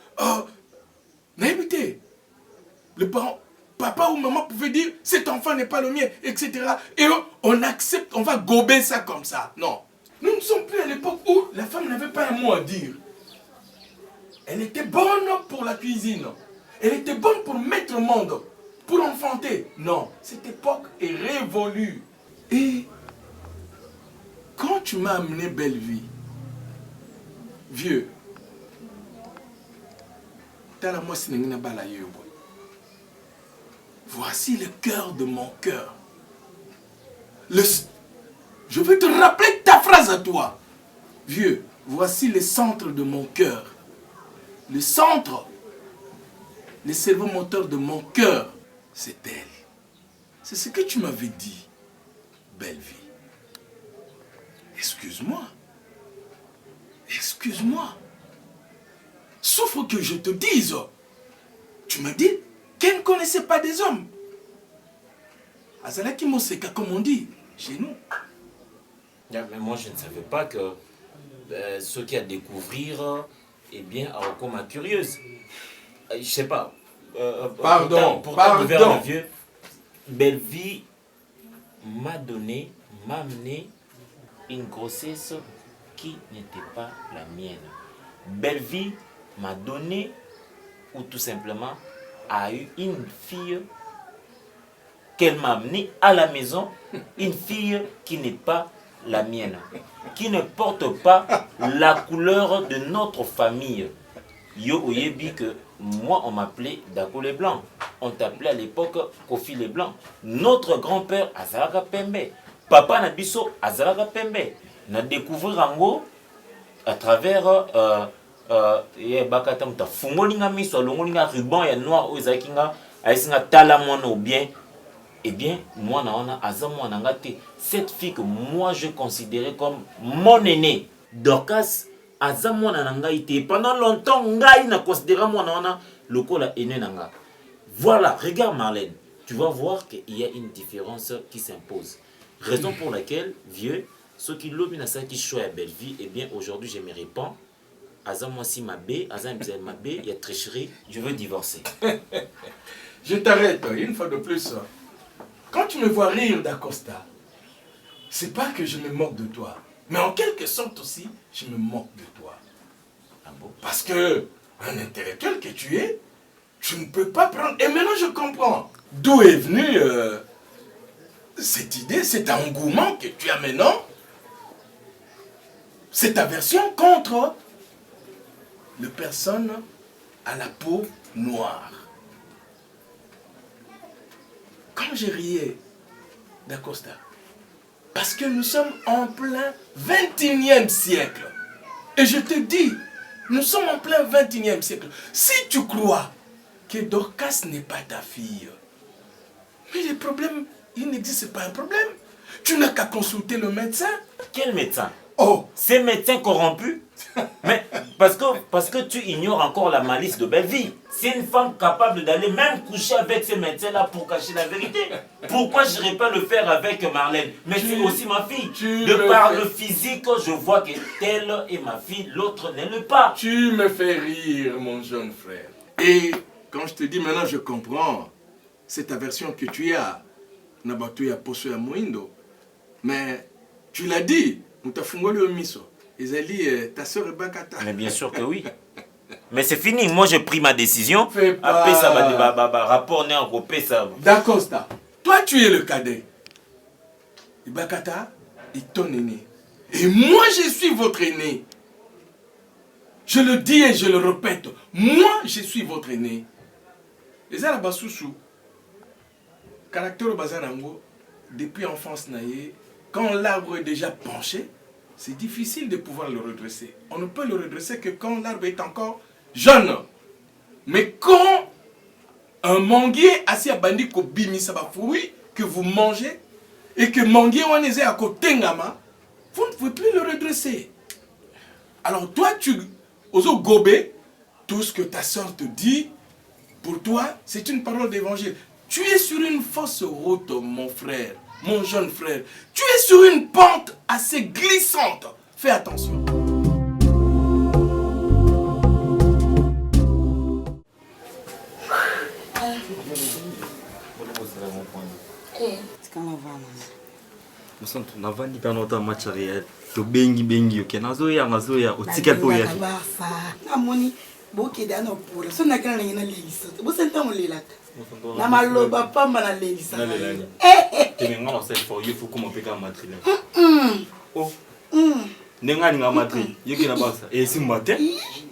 le parent, papa ou maman pouvait dire cet enfant n'est pas le mien, etc. Et on accepte, on va gober ça comme ça. Non. Nous ne sommes plus à l'époque où la femme n'avait pas un mot à dire. Elle était bonne pour la cuisine. Elle était bonne pour mettre au monde, pour enfanter. Non, cette époque est révolue. Et quand tu m'as amené Belle Vie, vieux, voici le cœur de mon cœur. Je vais te rappeler ta phrase à toi. Vieux, voici le centre de mon cœur. Le centre, le cerveau moteur de mon cœur, c'est elle. C'est ce que tu m'avais dit, Belle Vie. Excuse-moi. Excuse-moi. Sauf que je te dise, tu m'as dit qu'elle ne connaissait pas des hommes. Azalaki Moseka, comme on dit chez nous. Yeah, mais moi, je ne savais pas que ce qu'il y a à découvrir, eh bien, a encore ma curieuse. Je sais pas. Pardon. Pourtant, vieux, Belle Vie m'a amené une grossesse qui n'était pas la mienne. Belle Vie m'a donné, ou tout simplement, a eu une fille qu'elle m'a amenée à la maison, une fille qui n'est pas la mienne, qui ne porte pas la couleur de notre famille. Yo oyebi que moi on m'appelait Dako les Blancs, on t'appelait à l'époque Kofi les Blancs. Notre grand-père Azalaka Pembe, papa Nabiso Azalaka Pembe. Na découvrir ango à travers bakata muta fungolinga miso longolinga ruban ya noir ozakinga aisinga tala mona ou bien. Eh bien, moi, cette fille que moi je considérais comme mon aîné, Dorcas, pendant longtemps, ngai na considéré moi le col aîné nanga. Voilà, regarde Marlène, tu vas voir qu'il y a une différence qui s'impose. Raison pour laquelle, vieux, ceux qui l'ont mis qui choisissent Belle Vie, eh bien, aujourd'hui, je me réponds. Moi, si ma bé, il y a tricherie, je veux divorcer. Je t'arrête, une fois de plus. Quand tu me vois rire d'Acosta, c'est pas que je me moque de toi, mais en quelque sorte aussi, je me moque de toi. Ah bon? Parce que, un intellectuel que tu es, tu ne peux pas prendre... Et maintenant je comprends d'où est venue cette idée, cet engouement que tu as maintenant, cette aversion contre les personnes à la peau noire. Quand je riais d'Acosta, parce que nous sommes en plein 21e siècle. Et je te dis, nous sommes en plein 21e siècle. Si tu crois que Dorcas n'est pas ta fille, mais les problèmes, il n'existe pas un problème. Tu n'as qu'à consulter le médecin. Quel médecin? Oh, ces médecins corrompus. Mais parce que tu ignores encore la malice de Belle Vie. C'est une femme capable d'aller même coucher avec ces médecins-là pour cacher la vérité. Pourquoi je n'irais pas le faire avec Marlène? Mais c'est aussi ma fille. De par le physique, je vois que telle est ma fille, l'autre n'est le pas. Tu me fais rire, mon jeune frère. Et quand je te dis maintenant, je comprends cette aversion que tu as. Nabatu ya poso ya moindo. Mais tu l'as dit, Moutafungoli Omiso. Ta soeur est Bakata. Mais bien sûr que oui. Mais c'est fini, moi j'ai pris ma décision. Après ça rapport n'est encore ça. D'Acosta, toi tu es le cadet. Bakata est ton aîné. Et moi je suis votre aîné. Je le dis et je le répète. Moi je suis votre aîné. Les Arabasusu, caractère Bazanango, depuis enfance naïe, quand l'arbre est déjà penché, c'est difficile de pouvoir le redresser. On ne peut le redresser que quand l'arbre est encore jeune. Mais quand un manguier assis à bandi ko bimi saba fruit que vous mangez et que manguier on est à côté ngama, vous ne pouvez plus le redresser. Alors toi tu oses gober tout ce que ta soeur te dit. Pour toi, c'est une parole d'évangile. Tu es sur une fausse route, mon frère. Mon jeune frère, tu es sur une pente assez glissante. Fais attention. Musantu navandi pano ota match réel. To bengi ok nazoya otika po ya. Barça. Namoni bokeda no pura. So na kana ngina lelisa. Bo senta mo lelata. Na maloba pamba na lelisa. Tene ngala set for you faut comment peka Madrid. Oh. Nengani nga Madrid. Yeki na Barça. Et si matin.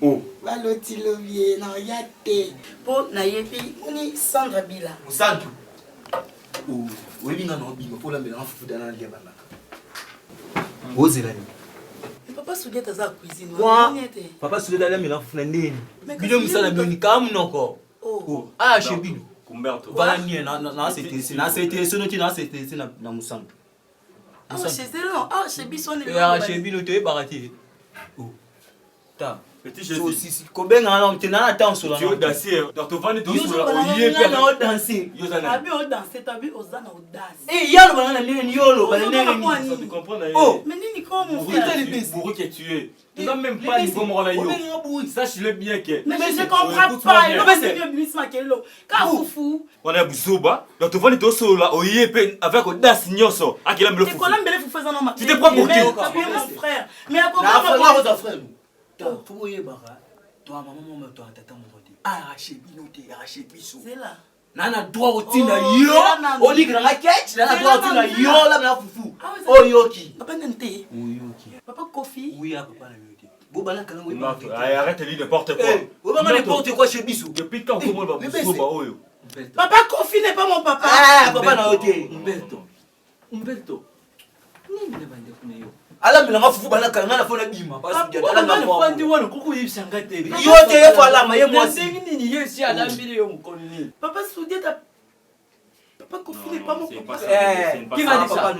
Oh. Baloti lobie na yate. Po na yepi moni Sandra Bila. Musantu. Oh, welinga no bima pour la mbela fufu dana lia bana. Ozela ni. Papa Soudeta za cuisine. Papa Soudeta la mbela fufu na ndeni. Bilo musala bioni kamunoko. Oh. Ah, shebino. Kumberto. Vala ni na c'était sono ti na c'était na Musantu. Ah, chez Zélan. Ah, chez Bisson. Ah, shebino te barati. Oh. Ta. Petit Jésus. So si kobenga na tena na temps sur la. Tu es dansé. Donc tu vas Yo sur la yé pe na danser. Yo zana. Abi o danser, tabi o zana o danser. Eh, yalo bana na ni yolo, bana ni. Tu comprends là? Oh, mais nini ko mon frère? Bourreau qui est tué. Tu n'as même pas niveau moral là. Sache-le bien que. Mais je comprends pas. Mais c'est bien Miss Makelo. Ka fufu. On a busoba. Donc tu vas ni to so là o yé pe avec o das nyoso. Akila mbele fufu. Te kola mbele fufu za na ma. Tu te prends pour qui? Mon frère. Mais à quoi pas frère. Faut y bara. Toi maman toi tata mon côté. Arracher binoté, arracher biso. C'est là. Nana droit au tina yo. O li grand raquette, nana droit au tina yo là na fufu. Oh yoki. Papa Nante. Oui yoki. Papa Kofi. Oui à papa na yoki. Bo bana kana oui. Arrête de dire n'importe quoi. Bo bana n'importe quoi chez biso. Depuis quand comment va busoba oyo? Papa Kofi n'est pas mon papa. Ah, papa na yoki. Umberto. Nini ne bande kuna yo. Ala milanga fufu bana kana na fona bima parce que ala na kwa ndi wana kuku yibisanga te yo te ye fala ma ye mwasi nini yesi ala mbili yo mkonini Papa Soudeta. Papa Kofi n'est pas mon papa. Qui va dire ça?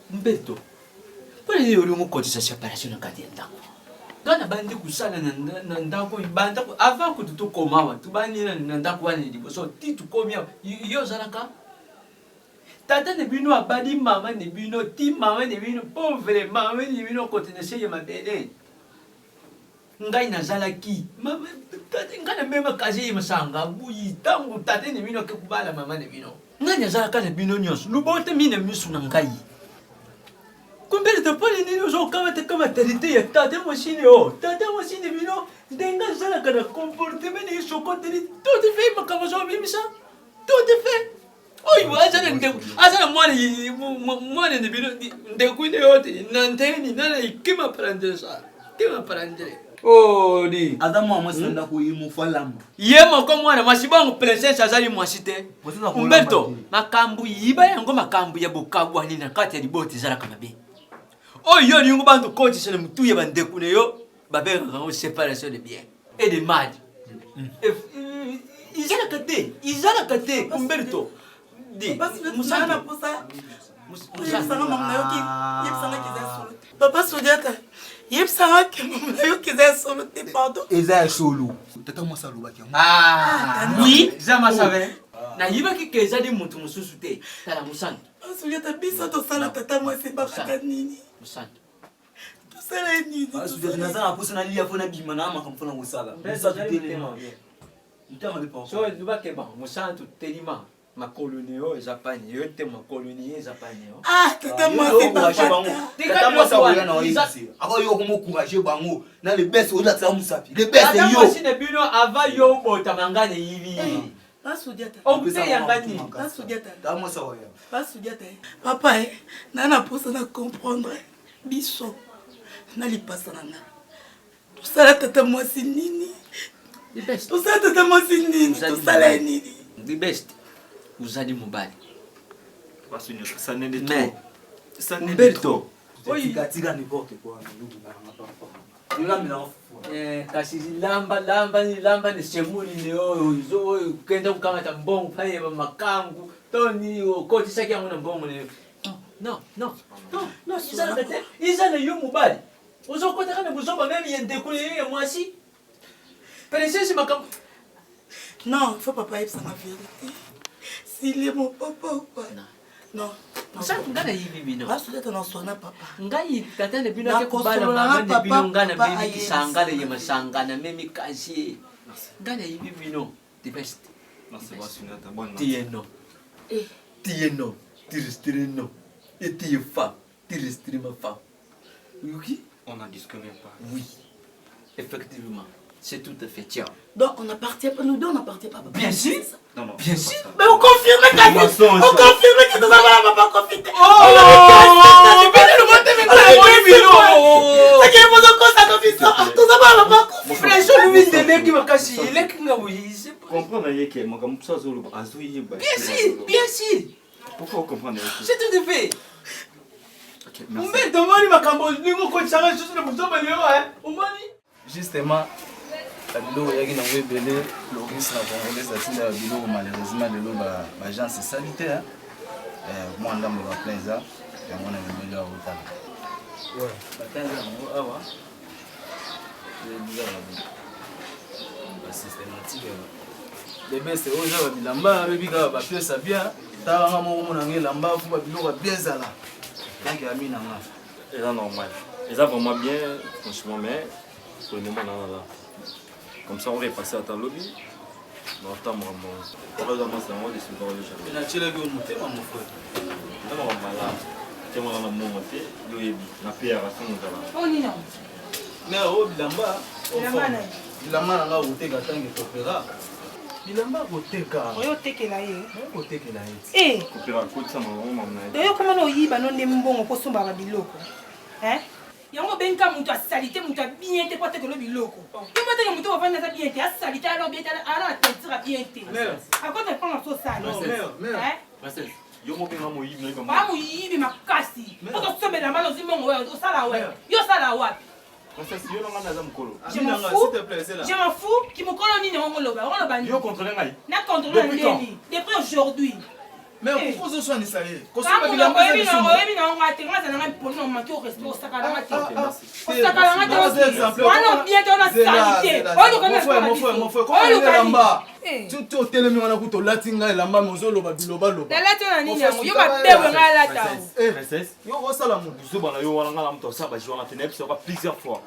Umberto. Kwa nini yori mukotisa separation na kati ya ndako? Gana bandi kusala na ndako ibanda avant que tu komawa tu bani na ndako wani liboso ti tu komia yo zalaka tata ne bino abadi mama ne bino ti mama ne bino pauvre mama ne bino kotenese ya mabele ngai nazalaki mama tata ngana mema kazi masanga buyi tangu tata ne bino ke kubala mama ne bino ngani nazalaka ne bino nyos lubote mine misu na ngai kumbe te poni nini zo kama terite ya tata machine o tata machine bino denga zalaka na comportement ni sokoteli tout fait makama zo bimisa tout fait oyo azana mwana ne bino ndekuine yote nanteni nana ikima parandesa kima parandere odi adamu amasenda ko imufalama yema ko mwana masibongo princess azali mwasite Umberto makambu yiba yango makambu ya bukabwa ni na kati ya liboti zala kama be oyo ni ngo bantu coach sele mutuye bandekune yo babeka ngo séparation de bien et de mal izala kate Umberto Musana posa. Musana mama yoki. Yepsana kiza solo. Papa Soudeta. Yepsana ke mama yoki za solo te pardon. Eza solo. Tata mwasa loba ki. Oui, zama savait. Na yiba ki keza di mutu mususu te. Tala Musana. Soudeta bisa to sala tata mwasa bakaka nini. Musana. To sala nini. Soudeta nazana posa na lia fona bima na ma kamfona ngosala. Bisa to telema. Mutama lipa. So duba ke ba Musana to telima. Ma colonie o Japani yo te ma colonie Japani o tata mwasi tata mwasi wala na oyisi ako yo ko encourager bango na le best o la tsa musapi le best yo tata mwasi ne bino ava yo bota mangane yibi Soudeta o kute yangani Soudeta tata mwasi wala Soudeta papa nana posa na comprendre biso na lipasa na nga to sala tata mwasi nini the best to sala tata mwasi nini to sala nini the best uzali mobali parce que ça n'est de trop ça n'est de trop oui katika n'importe quoi ndugu bana yula mina kasi lamba ni semuni ni zo kenda kukamata mbongo pale makangu toni okoti saki yangu na mbongo ni no izala yo mobali uzokota kana buzoba meme yende kule ya mwasi princesse makam non faut papa yepsa ma vérité. S'il est mon papa ou pas? Non. Musana ngana yibi bino. Soudeta na sona papa. Ngai tata ne bino ke kubala mama ne bino ngana mimi kisangala ye masangana mimi kazi. Ngana yibi bino the best. Merci Soudeta bonne. Tieno. tu es non, tu resterais non. Et tu es femme, tu resterais ma femme. Oui. On n'en discute même pas. Oui, effectivement. C'est tout à fait tiens. Donc on appartient pas, nous deux on appartient pas. Bien sûr. Non, non. Bien sûr. Mais on confirme que on confirme que nous avons pas profité. Comprendre que mon gamin ça zolo azoui. Bien sûr. Pourquoi comprendre? C'est tout à fait. Justement, la biloko yaki nango ebele loriste na congolaise atinda ya biloko malheureusement lelo bagence sanitaire mwa ndambo baplein eza yango na memeli ya otala batanza yango awa bizala basystématique lebese oyo eza babilamba abebi kaka bapiesa bien talanga moko monanga elamba fo babiloko bien ezala tanke ya mi nanga C'est normal. Et ça vraiment bien, franchement, mais pour le moment, là. Comme ça, on est passé à ta lobby. On attend mon amour. On va dans c'est vraiment des souvenirs de jamais. Il a tiré le monté, mon frère. Non, on va là. Tu m'as dans mon monté. Il a payé à la fin. Oh, non. Mais au bilamba, bilamba nanga oteka tanke topera. Bilamba koteka. Oyo tekela ye. Kotekela ye. Eh. Kopera kotisa maman maman. Oyo comment oyiba no ndembongo ko somba ba biloko. Hein? Yango benka mutu asalite mutu bien te pote que le biloko. Yo pote que mutu va faire bien te asalite alors bien alors tentira bien te. À quoi te prendre so sale? Hein? Princesse, yo mo benga mo yibi comme. Ba mo yibi makasi. Poto sombe la mano zimongo we o sala we. Yo sala wapi? Princesse, yo nanga naza mukolo. Je m'en fous. Je m'en fous qui me connaît ni ngo loba. On loba ni. Yo contrôler ngai. Na contrôler ndeni. Depuis aujourd'hui. Mais pourquoi ce soit nécessaire? Quand on a pas eu non raté, moi ça n'a pas pour nous manquer au respect au sakalanga. Au sakalanga aussi. Moi bien dans la saleté. Mon frère, comment on est là-bas? Tu au télémi on a couteau latinga et là-bas mozolo babiloba loba. La latin ni yango, yo ba pewe ngala ta. Princesse, yo ko sala mu buso bana yo wana ngala mto saba jona tenep so plusieurs fois.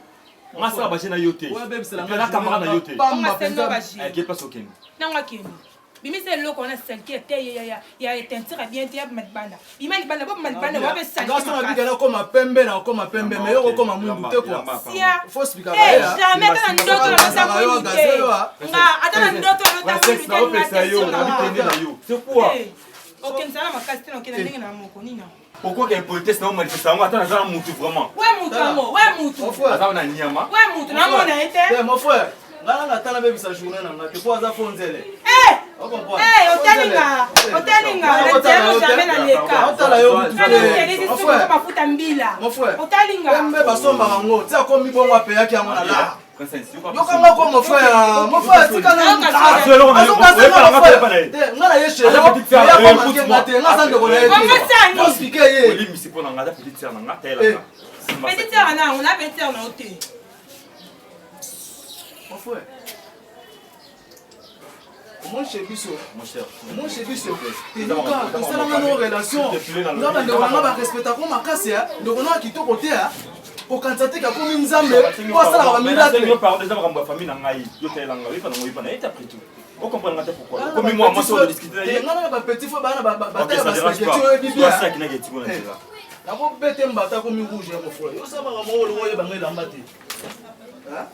On a sala ba jena yote. Ouais bébé c'est la camarade na yote. On a sendo ba ji. Qui passe au Kenya. Nanga kini. Bimi c'est le qu'on a celle qui était ya tentira bien te ya matbana. Bima ni bana ba matbana wa be sali. Ngasa na bigana koma pembe na koma pembe mais yo koma mundu te quoi. Faut expliquer ya. Jamais ta ndoto na sa nga ata na ndoto na ta c'est quoi? OK nsala makasi tena okena ndenge na moko nina. Pourquoi qu'il y a une politesse non manifestement attends ça mutu vraiment. Ouais mutu. Attends na nyama. Ouais mutu na mona été. Mon frère, ngala natana bébé sa journée na ngate po aza fonzele. Otalinga, jamais dans les cas. Mon frère, otalinga. Basomba ngo, tia komi bongo apeya ki yango na la. Yokanga ko mon frère, tika na ngala yeshe. Ya ko manke ngate, ngasa ndeko na yetu. Faut expliquer ye. Oli misi pona ngada petite sœur na ngata ela. Petite sœur na, on a petite sœur na oté. Mon frère. Mon cher Bisso, mon cher Bisso, tu n'as pas de relation. Nous avons respecté comme Akasia, nous avons quitté côté pour candidater comme une zambe. Pour ça, la famille là. Nous parlons déjà de la famille Nangaï. Yo t'es là, oui, pendant oui, pendant et après tout. On comprend pas pourquoi. Comme moi, moi, sur discuter. Et non, non, petit frère, bataille ça dérange pas. Toi, ça qui n'a qu'à dire là. La bombe bête mbata comme rouge, mon frère. Yo ça va vraiment le voyer bangai lambate.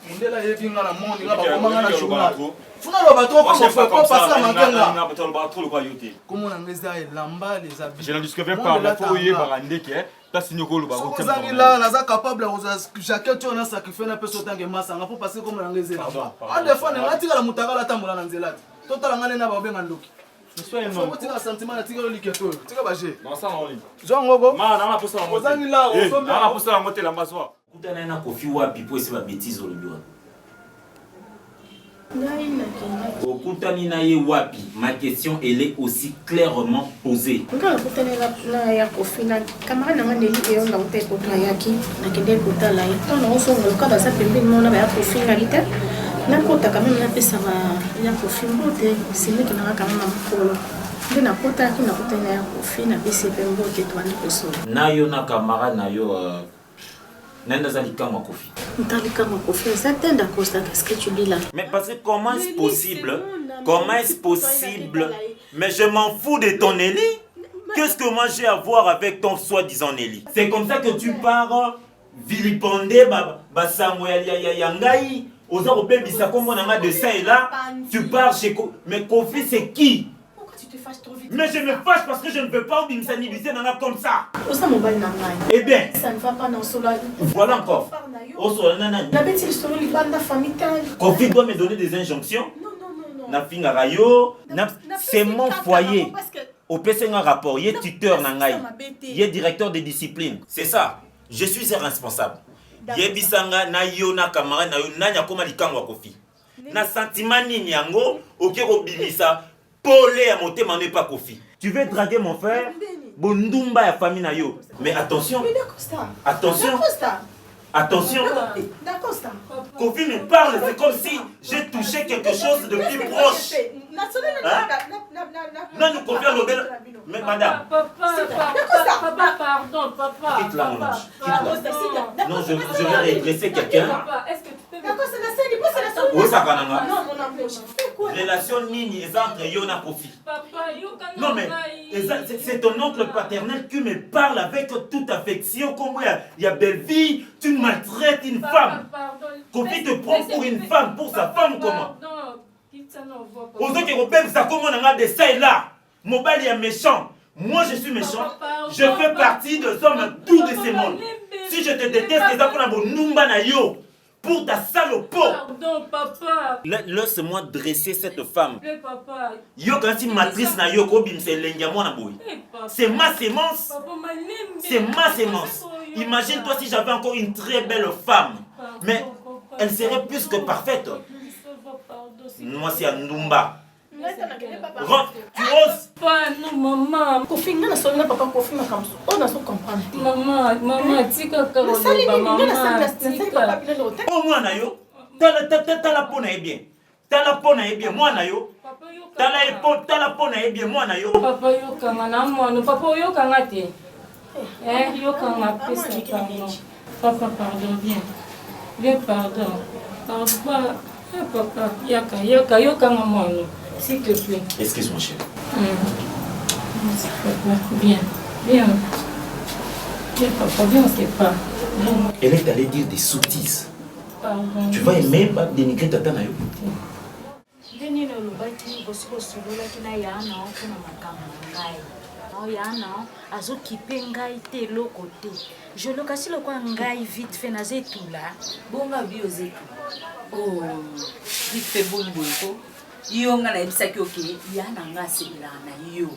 Mundela yevinga na mondi ngaba komanga na chuma. Funa lo bato ko mo fa ko pasa mangenga. Na bato lo bato lo kwa yote. Comment on ngeza lamba les habits. Je n'en discute pas la fois yé barandeke. Place nyoko lo ba ko tempo. Ozangi la naza capable oza jacket on a sacrifié na peso tange masa nga pour passer comme on ngeza lamba. A des fois ngati la mutaka la tambola na nzela. Totala ngane na ba benga ndoki. Soyez non. Faut tirer sentiment na tigolo liketo. Tika baje. Non ça en ligne. Zongogo. Ma na posa la moto. Ozangi la o. Na posa la moto la mbaswa. Kutana na kofi wapi po ese ba bêtise au lieu. Okutani na ye wapi? Ma question elle est aussi clairement posée. Nga okutani na ya kofi na camarade na ndeli e onda upe ko yaki na kende kota la ito na osongo ka ba sa pembe mona ba ya kofi na lita na kota quand même na pesa ba ya kofi mbote sime kina quand même mkolo ndina kota kina kutani ya kofi na pesa pembe mbote twani koso na yo na camarade na yo Nenda Zalikama Kofi. Zalikama Kofi, ça t'aide à constater qu'est-ce que tu dis là. Mais parce que comment est-ce possible? Comment est-ce possible? Mais je m'en fous de ton Eli. Qu'est-ce que moi j'ai à voir avec ton soi-disant Nelly? C'est comme ça que tu pars vilipender basango ya ngai. Oza obebisa kombo nanga de ça et là. Tu pars chez mais Kofi c'est qui? Tu te fâches trop vite. Mais je me fâche parce que je ne veux pas obimisa nibise nanga comme ça. Eh bien, ça ne va pas dans cela. Voilà encore. La bête il solo li banda famille. Kofi doit me donner des injonctions. Na finga rayo, c'est mon foyer. Au PC un rapport, il est tuteur nangai. Il est directeur de discipline. C'est ça. Je suis responsable. Yebisanga na yo na camarade na yo nanya koma likango Kofi. Na sentiment nini yango okero bimisa polé à motema n'est pas Kofi. Tu veux draguer mon frère? Bondumba ya famille na yo. Mais attention. Attention. Attention. Kofi me parle, c'est comme si j'ai touché quelque chose de plus proche. Hein? Non, nous confions le bel. Mais madame. Papa, pardon, papa. Quitte la mon ange. Non, je vais réagresser quelqu'un. Papa, est-ce que tu peux me... Oui, ça va, Nanga. Non, mon amour, je fais quoi? Relation Nini et entre Yona Kofi. Papa, non, mais c'est ton oncle paternel qui me parle avec toute affection. Comme il y a belle vie, tu maltraites une femme. Kofi te prend pour une femme, pour sa femme, comment? Aux autres Européens, ça comment on a des ça et là. Mon bal est méchant. Moi, je suis méchant. Je fais partie de hommes tout de ces mondes. Si je te déteste, les enfants pour Numba na yo. Pour ta salopeau. Pardon, papa. Laisse-moi dresser cette femme. Papa. Yo quand tu matrice na yo ko bim c'est lengamon na boy. C'est ma sémence. C'est ma sémence. Imagine-toi si j'avais encore une très belle femme. Mais elle serait plus que parfaite. Moi c'est un Numba. Rentre, tu oses. Non, maman. Kofi, nga na solo na papa Kofi makamso. On a so comprendre. Maman, tika kaloba, maman. Oh moi na yo. Tala pona e bien. Tala pona e bien moi na yo. Tala pona e bien moi na yo. Papa yo kanga na mwana. Papa yo kanga te. Yo kanga pesa pardon. Papa pardon, viens pardon. Papa, papa, yo kanga mwana. S'il te plaît. Excuse-moi, chérie. Viens. Viens, papa, viens, on ne sait pas. Elle est allée dire des sottises. Pardon. Tu vas aimer dénigrer Tata Nayo. Je le casse le coin ngai vite fait naze tout là. Bonga bioze. Oh, vite fait bon boyko. Yo nga na ebisaki oke ya na nga sebla na yo.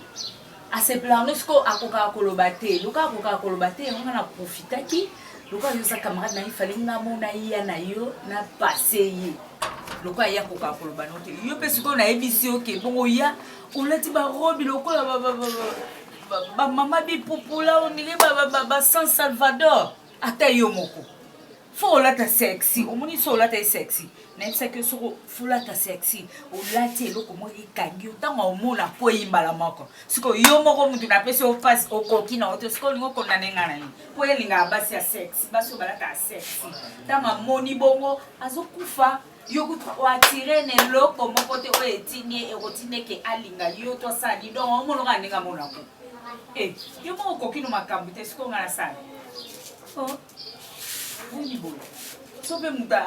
Asebla nosko akoka kolobate, luka akoka kolobate nga na profitaki. Luka yo sa camarade na ifali nga mona ya na yo na passer yi. Luka ya akoka kolobana ote. Yo pesiko na ebisi oke bongo ya olati ba robe lokola ba mama bi popula onile ba San Salvador. Ata yo moko. Faut la ta sexy, au moins so la ta sexy. Même ça que sur foula ta sexy, au laté lo comme il kangi autant au mona po imbala moko. Siko yo moko mutu na pese au face au kokina auto siko lingo kona nenga nani. Po elinga basi ya sexy, basi bala ta sexy. Tanga moni bongo azokufa yo kutu attirer ne loko moko te o etini erotine ke alinga yo to sani donc au mono kanenga mona ko. Eh, yo moko kokino makambu te siko ngana sani. Oh. Sobe muta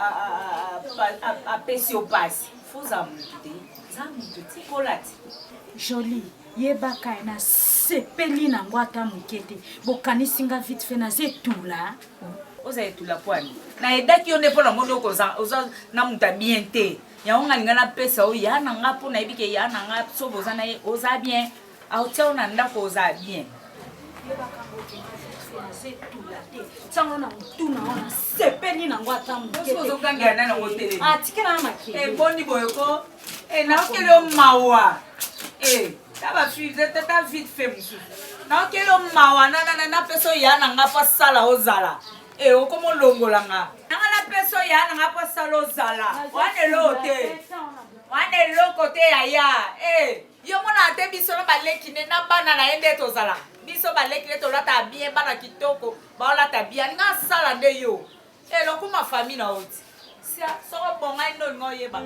a pesi au passe. Faut ça mutu kolati. Jolie. Yebaka na sepeli na ngwata mukete. Bokani singa vite fait na zetula. Oza etula kwani. Na edaki yo nepo na mondo koza oza na muta bien te. Ya onga ngana pesa o ya na ngapo na ibike ya na ngap so boza na oza bien. A hotel na ndako oza bien. Yebaka Sango na mutuna wana sepeli na ngwata mukete. Ozo kanga na hotel. Tikena na makete. Boni boyoko. Na okelo mawa. Taba fuite tata vite fait musu. Na okelo mawa na peso ya na ngapa sala ozala. Okomo longola nga. Na peso ya na ngapa sala ozala. Wane lote. Wane lokote ya. Yo mona ate biso na baleki ne na bana na ende tozala. Biso baleki ne tolata bien bana kitoko, ba lata bien nga sala nde yo. Loko ma famille na oti. Sia soko bonga ndo ngoyeba.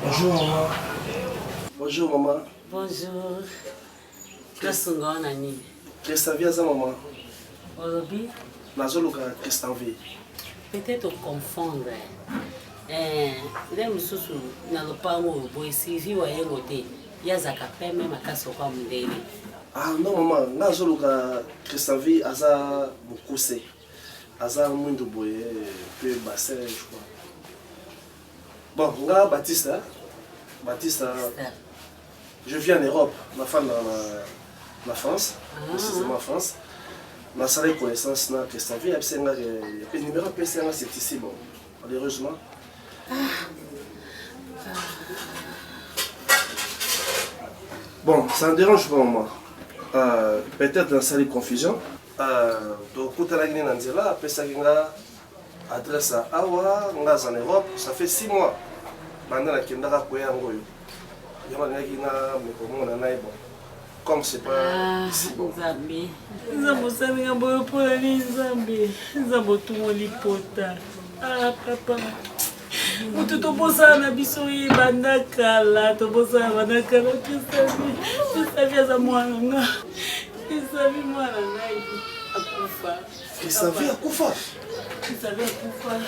Bonjour maman. Bonjour maman. Bonjour. Nasunga wana nini? Christanvi aza maman. Olobi? Nazoluka Christanvi. Peut-être confondre. Nde mosusu na lopango oyo boye Sylvie wayengo te yazaka peme makasi okwa mondele. Ah non maman, nga nazoluka Christanvi aza bokuse. Aza mwindu boye pe bassin je crois. Bon, nga Baptiste. Je vis en Europe, ma femme dans la France, précisément en France. Ma salle de connaissance na Christanvi, le numéro PC c'est ici, bon, malheureusement. Bon, ça ne dérange pas moi. Peut-être dans la salle de confusion. Donc, quand on a Nanzela, après ça, on a adresse à Awa, on est en Europe, ça fait 6 mois. Maintenant, on a Koyango. Comme c'est pas ici, bon. Nzambe. Nzambe osali nga boyo mpona Nzambe. Nzambe otungo lipota. Ah papa. Mutu tobosana na biso ye banda kala, tobosana banda kala Christanvi. Christanvi aza mwana nga. Christanvi mwana ngai akufa. Christanvi akufa? Christanvi akufa.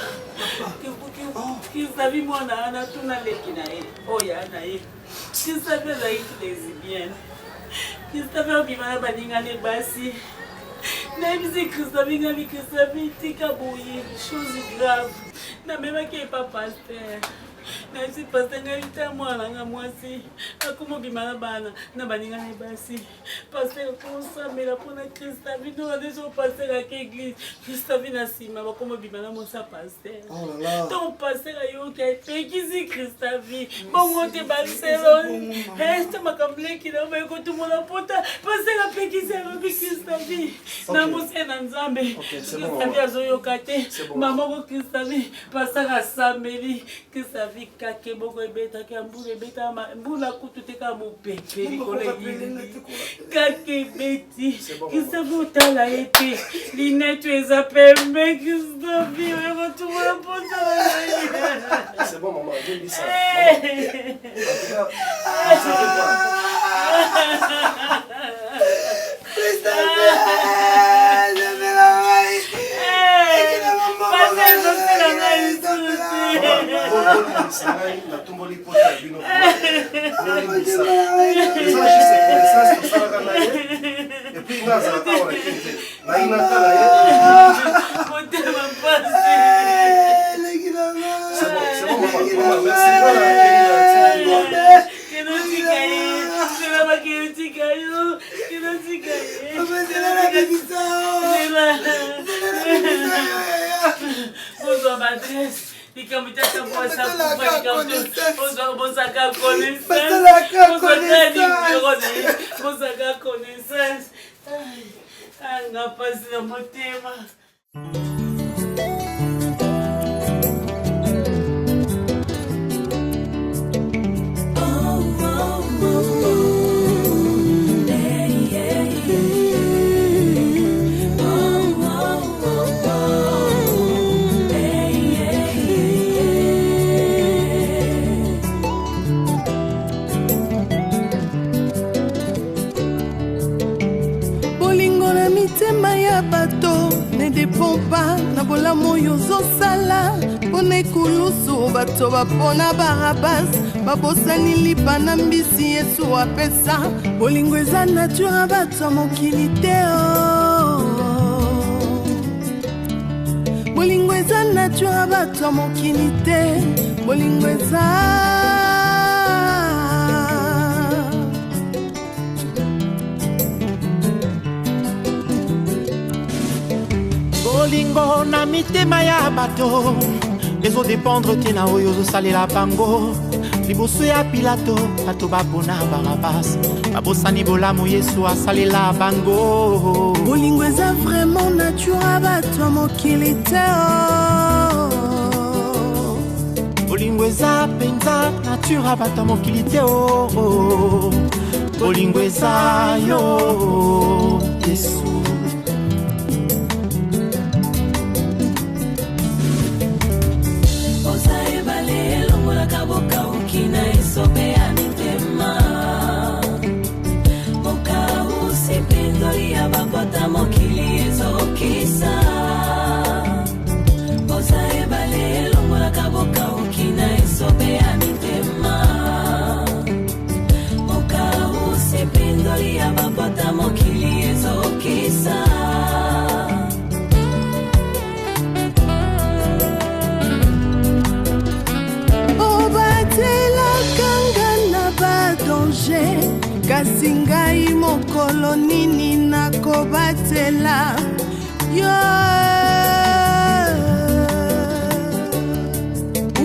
Christanvi mwana ana tuna leki na ye. Oya na ye. Christanvi azalaki lesbienne. Christanvi obimana baningane basi. Nayebisi Christanvi ngami Christanvi tika boye chose grave. Namemaki epa pasteur. Nayebisi pasteur ngai ta mwana nga mwasi akoma obimana bana na baningane basi. Pasteur akosambela mpona Christanvi ntonga ndeso pasteur ake église. Christanvi na nsima bakoma obimana mosa pasteur. Donc pasteur ayoki apekisi Christanvi bongo te Barcelone. Este makambo leki na oyo ekotumona pota pasteur apekisi alobi Christanvi na mosie na Nzambe. Christanvi azoyoka te mamoko Christanvi pasteur asambeli Christanvi kake boko ebetaki mbula ebeta mbula kutu te ka mopepe likolo eyili kake ebeti Christanvi otala ye te linetu eza pembe Christanvi oyokotumona pota c'est bon maman, je dis ça. Bonjour m'adresse. Il comme tu as pour ça pour connaissance. On a passé dans mon thème. Ne dépend pas na bolamu yozosala pona ekulusu bato bapona barabas babosani lipa na mbisi Yesu apesa bolingo eza nature bato mokili te bolingo eza nature bato mokili te bolingo eza bolingo na mitema ya bato ezodépendre te na oyo ozosalela bango liboso ya Pilato bato bapona Barabas babosani bolamu Yesu asalela bango bolingo eza vraiment nature bato mokili te bolingo eza penza nature bato mokili te bolingo eza yo Yesu. Longola longolaka bokauki na esobe ya mitema mokausi pendoli ya babota mokili ezokisa boza ebale longolaka bokauki na esobe ya mitema mokausi pendoli ya babota mokili ezokisa kasi ngai mokolo nini nakobatela yo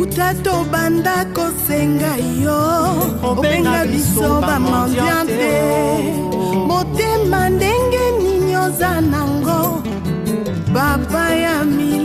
utato banda kosenga yo obenga biso bamandiante motema ndenge nini oza nango bapa ya mi